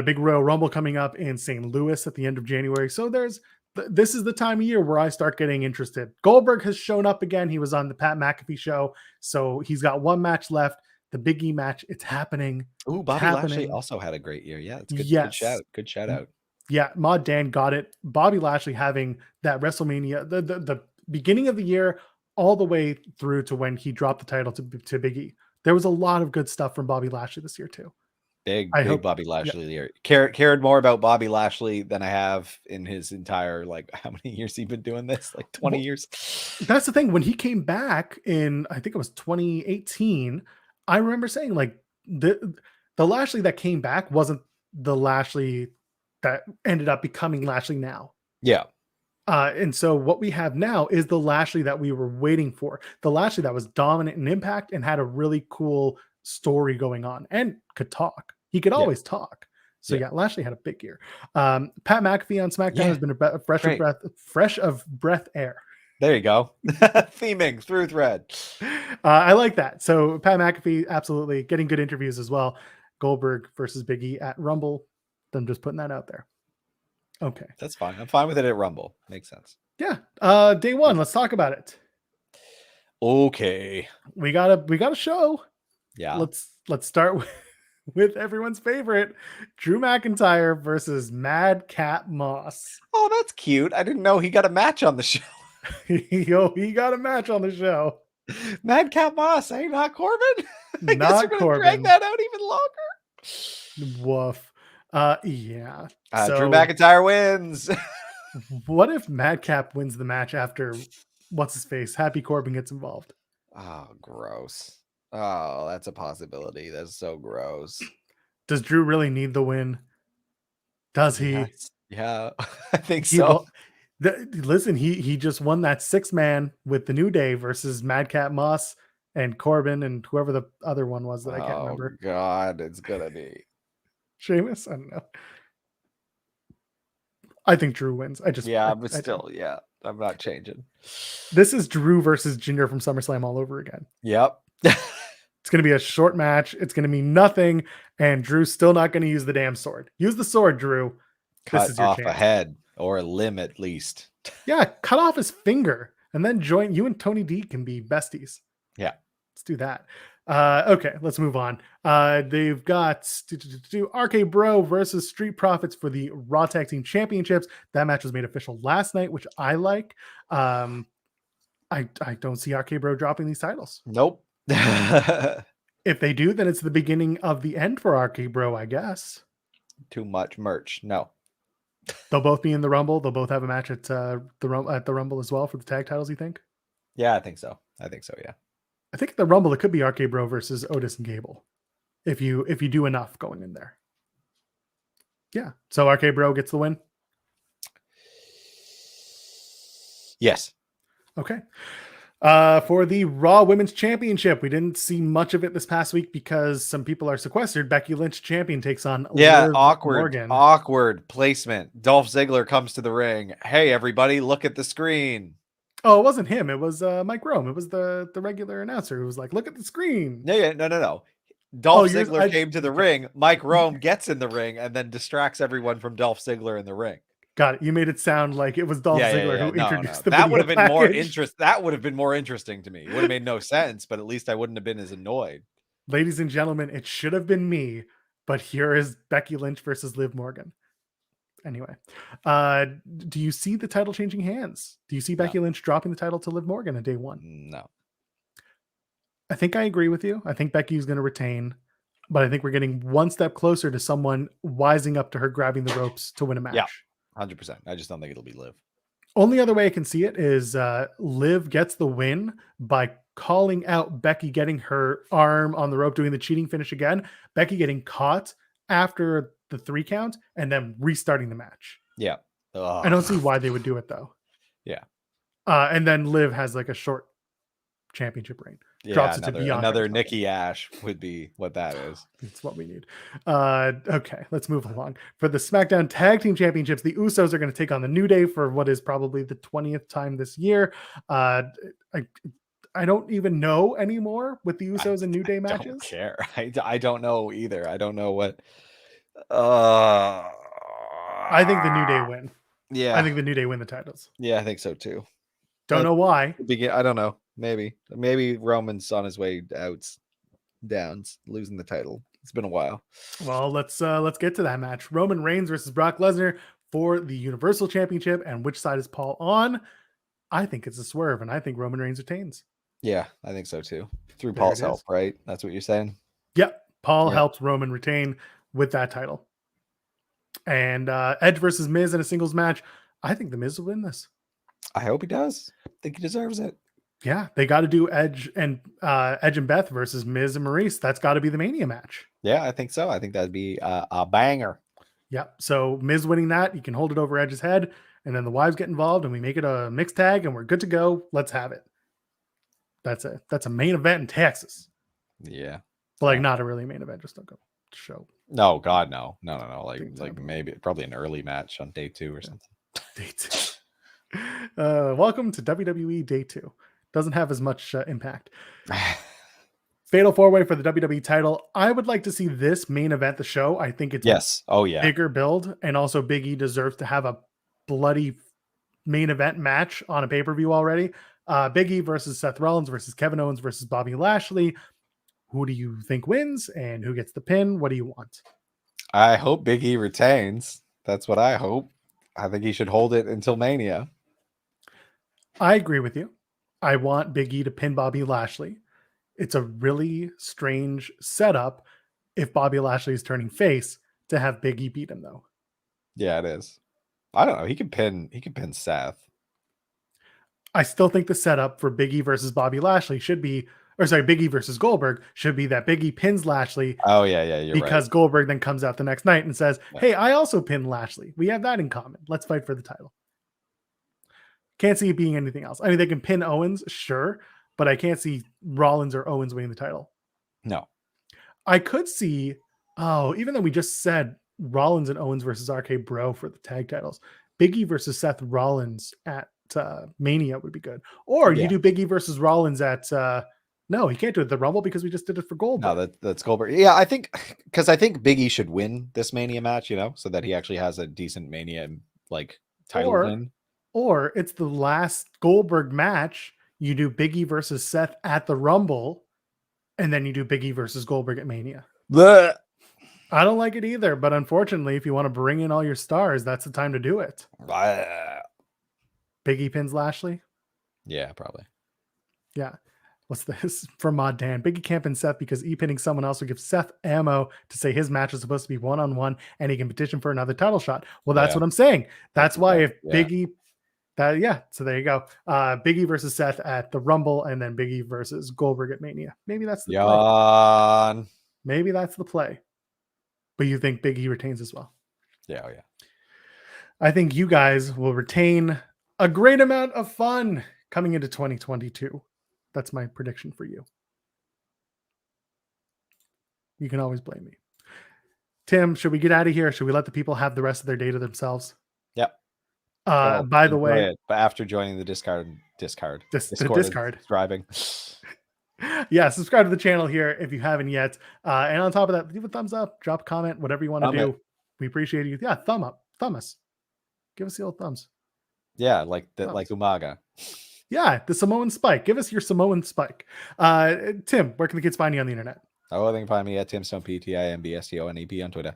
Speaker 2: big Royal Rumble coming up in St. Louis at the end of January. So this is the time of year where I start getting interested. Goldberg has shown up again. He was on the Pat McAfee show. So he's got one match left. The Big E match. It's happening.
Speaker 1: Ooh, Bobby Lashley also had a great year. Yeah, it's good. Yes. Good shout out.
Speaker 2: Yeah, Mod Dan got it. Bobby Lashley having that WrestleMania, the beginning of the year, all the way through to when he dropped the title to Big E. There was a lot of good stuff from Bobby Lashley this year too. I
Speaker 1: Big
Speaker 2: hope.
Speaker 1: Bobby
Speaker 2: Yeah.
Speaker 1: Lashley here. Cared more about Bobby Lashley than I have in his entire, like, how many years he been doing this? Like 20 years.
Speaker 2: That's the thing. When he came back in, I think it was 2018, I remember saying like the Lashley that came back wasn't the Lashley that ended up becoming Lashley now.
Speaker 1: Yeah.
Speaker 2: And so what we have now is the Lashley that we were waiting for. The Lashley that was dominant in Impact and had a really cool story going on and could talk. He could always talk. So yeah, Lashley had a big year. Pat McAfee on SmackDown has been a fresh of breath air.
Speaker 1: There you go. Theming through thread.
Speaker 2: I like that. So Pat McAfee, absolutely getting good interviews as well. Goldberg versus Big E at Rumble. I'm just putting that out there. Okay.
Speaker 1: That's fine. I'm fine with it at Rumble. Makes sense.
Speaker 2: Yeah. Day one. Let's talk about it.
Speaker 1: Okay.
Speaker 2: We got a show.
Speaker 1: Yeah.
Speaker 2: Let's start with everyone's favorite, Drew McIntyre versus Madcap Moss.
Speaker 1: Oh, that's cute. I didn't know he got a match on the show.
Speaker 2: He got a match on the show.
Speaker 1: Madcap Moss, hey, not Corbin. I
Speaker 2: Not
Speaker 1: guess we're gonna drag that out even longer.
Speaker 2: Woof. Yeah. So,
Speaker 1: Drew McIntyre wins.
Speaker 2: What if Madcap wins the match after what's his face? Happy Corbin gets involved.
Speaker 1: Oh, gross. Oh, that's a possibility. That's so gross.
Speaker 2: Does Drew really need the win? Does he?
Speaker 1: Yeah, I think so.
Speaker 2: Listen, he just won that 6-man with the New Day versus Madcap Moss and Corbin and whoever the other one was that I can't remember.
Speaker 1: Oh God, it's gonna be
Speaker 2: Sheamus. I don't know. I think Drew wins.
Speaker 1: I'm not changing.
Speaker 2: This is Drew versus Jinder from SummerSlam all over again.
Speaker 1: Yep.
Speaker 2: It's going to be a short match. It's going to mean nothing, and Drew's still not going to use the damn sword. Use the sword, Drew.
Speaker 1: Cut off a head or a limb at least.
Speaker 2: Yeah, cut off his finger and then join. You and Tony D can be besties.
Speaker 1: Yeah.
Speaker 2: Let's do that. Okay, let's move on. They've got RK Bro versus Street Profits for the Raw Tag Team Championships. That match was made official last night, which I like. I don't see RK Bro dropping these titles.
Speaker 1: Nope.
Speaker 2: If they do, then it's the beginning of the end for RK Bro, I guess.
Speaker 1: Too much merch. No.
Speaker 2: They'll both be in the Rumble. They'll both have a match at the Rumble as well for the tag titles, you think?
Speaker 1: Yeah, I think so. Yeah.
Speaker 2: I think at the Rumble it could be RK Bro versus Otis and Gable. If you do enough going in there. Yeah. So RK Bro gets the win?
Speaker 1: Yes.
Speaker 2: Okay. For the Raw Women's Championship, we didn't see much of it this past week because some people are sequestered. Becky Lynch champion takes on Liv Morgan.
Speaker 1: Awkward placement. Dolph Ziggler comes to the ring. Hey, everybody, look at the screen.
Speaker 2: Oh, it wasn't him. It was Mike Rome. It was the regular announcer who was like, look at the screen.
Speaker 1: No. Dolph Ziggler came to the ring. Mike Rome gets in the ring and then distracts everyone from Dolph Ziggler in the ring.
Speaker 2: Got it. You made it sound like it was Dolph Ziggler who introduced the
Speaker 1: that would have been
Speaker 2: package.
Speaker 1: That would have been more interesting to me. It would have made no sense, but at least I wouldn't have been as annoyed.
Speaker 2: Ladies and gentlemen, it should have been me, but here is Becky Lynch versus Liv Morgan. Anyway, do you see the title changing hands? Do you see Becky Lynch dropping the title to Liv Morgan on day one?
Speaker 1: No.
Speaker 2: I think I agree with you. I think Becky is going to retain, but I think we're getting one step closer to someone wising up to her grabbing the ropes to win a match.
Speaker 1: Yeah, 100%. I just don't think it'll be Liv.
Speaker 2: Only other way I can see it is Liv gets the win by calling out Becky getting her arm on the rope, doing the cheating finish again. Becky getting caught after the 3 count and then restarting the match.
Speaker 1: Yeah.
Speaker 2: I don't see why they would do it though.
Speaker 1: Yeah.
Speaker 2: And then Liv has like a short championship reign. Drops it to beyond
Speaker 1: another Nikki Ash would be what that is.
Speaker 2: That's what we need. Okay, let's move along. For the SmackDown Tag Team Championships, the Usos are going to take on the New Day for what is probably the 20th time this year. I don't even know anymore with the Usos and New Day matches.
Speaker 1: I don't care. I don't know either. I don't know what. I
Speaker 2: think the New Day win.
Speaker 1: Yeah.
Speaker 2: I think the New Day win the titles.
Speaker 1: Yeah, I think so too.
Speaker 2: Don't know why.
Speaker 1: I don't know. Maybe Roman's on his way downs, losing the title. It's been a while.
Speaker 2: Well, let's get to that match. Roman Reigns versus Brock Lesnar for the Universal Championship. And which side is Paul on? I think it's a swerve, and I think Roman Reigns retains.
Speaker 1: Yeah, I think so too. Through
Speaker 2: There
Speaker 1: Paul's
Speaker 2: it
Speaker 1: help,
Speaker 2: is.
Speaker 1: right? That's what you're saying?
Speaker 2: Yep. Paul
Speaker 1: Yep.
Speaker 2: helps Roman retain with that title. And Edge versus Miz in a singles match. I think the Miz will win this.
Speaker 1: I hope he does. I think he deserves it.
Speaker 2: Yeah, they got to do Edge and Beth versus Miz and Maurice. That's got to be the Mania match.
Speaker 1: Yeah, I think so. I think that'd be a banger.
Speaker 2: Yeah. So Miz winning that, you can hold it over Edge's head, and then the wives get involved, and we make it a mixed tag, and we're good to go. Let's have it. That's a main event in Texas.
Speaker 1: Yeah.
Speaker 2: But like not a really main event, just don't go show.
Speaker 1: No, God, no. Like maybe probably an early match on day 2 or something.
Speaker 2: Day 2. Welcome to WWE Day 2. Doesn't have as much impact. Fatal 4-way for the WWE title. I would like to see this main event the show. I think it's bigger build, and also Big E deserves to have a bloody main event match on a pay-per-view already. Big E versus Seth Rollins versus Kevin Owens versus Bobby Lashley. Who do you think wins and who gets the pin? What do you want?
Speaker 1: I hope Big E retains. That's what I hope. I think he should hold it until Mania.
Speaker 2: I agree with you. I want Big E to pin Bobby Lashley. It's a really strange setup if Bobby Lashley is turning face to have Big E beat him, though.
Speaker 1: Yeah, it is. I don't know. He can pin Seth.
Speaker 2: I still think the setup for Big E versus Bobby Lashley should be, Big E versus Goldberg should be that Big E pins Lashley.
Speaker 1: Oh, yeah, you're
Speaker 2: because
Speaker 1: right.
Speaker 2: Goldberg then comes out the next night and says, hey, I also pinned Lashley. We have that in common. Let's fight for the title. Can't see it being anything else. I mean, they can pin Owens, sure, but I can't see Rollins or Owens winning the title.
Speaker 1: No.
Speaker 2: I could see, even though we just said Rollins and Owens versus RK Bro for the tag titles, Big E versus Seth Rollins at Mania would be good. Or you do Big E versus Rollins at, no, he can't do it at the Rumble because we just did it for Goldberg.
Speaker 1: No, that's Goldberg. Yeah, I think Big E should win this Mania match, so that he actually has a decent Mania like title win.
Speaker 2: Or it's the last Goldberg match. You do Big E versus Seth at the Rumble, and then you do Big E versus Goldberg at Mania.
Speaker 1: Blech.
Speaker 2: I don't like it either, but unfortunately, if you want to bring in all your stars, that's the time to do it.
Speaker 1: Blech.
Speaker 2: Big E pins Lashley?
Speaker 1: Yeah, probably.
Speaker 2: Yeah. What's this from Mod Dan? Big E can't pin Seth because E pinning someone else will give Seth ammo to say his match is supposed to be one-on-one and he can petition for another title shot. Well, that's what I'm saying. That's why if Big E, so there you go. Big E versus Seth at the Rumble, and then Big E versus Goldberg at Mania. Maybe that's the play. Maybe that's the play. But you think Big E retains as well?
Speaker 1: Yeah,
Speaker 2: I think you guys will retain a great amount of fun coming into 2022. That's my prediction for you. You can always blame me. Tim, should we get out of here? Should we let the people have the rest of their day to themselves?
Speaker 1: Yep.
Speaker 2: By the way,
Speaker 1: but after joining the Discord driving.
Speaker 2: Yeah, subscribe to the channel here if you haven't yet. And on top of that, leave a thumbs up, drop a comment, whatever you want to do. We appreciate you. Yeah, thumb us. Give us the old thumbs.
Speaker 1: Yeah, like Umaga.
Speaker 2: Yeah, the Samoan Spike. Give us your Samoan Spike. Tim, where can the kids find you on the internet?
Speaker 1: Oh, they can find me at TimStoneP, TIMBSTONEP on Twitter.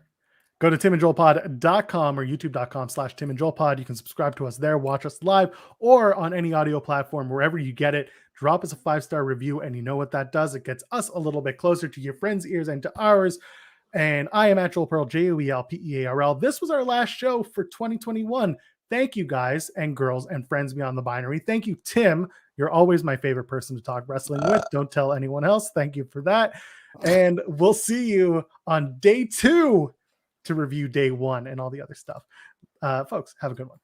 Speaker 2: Go to timandjoelpod.com or youtube.com/timandjoelpod. You can subscribe to us there, watch us live, or on any audio platform, wherever you get it. Drop us a 5-star review, and you know what that does. It gets us a little bit closer to your friends' ears and to ours. And I am at Joel Pearl, JOELPEARL. This was our last show for 2021. Thank you, guys and girls and friends beyond the binary. Thank you, Tim. You're always my favorite person to talk wrestling with. Don't tell anyone else. Thank you for that. And we'll see you on day 2 to review day 1 and all the other stuff. Folks, have a good one.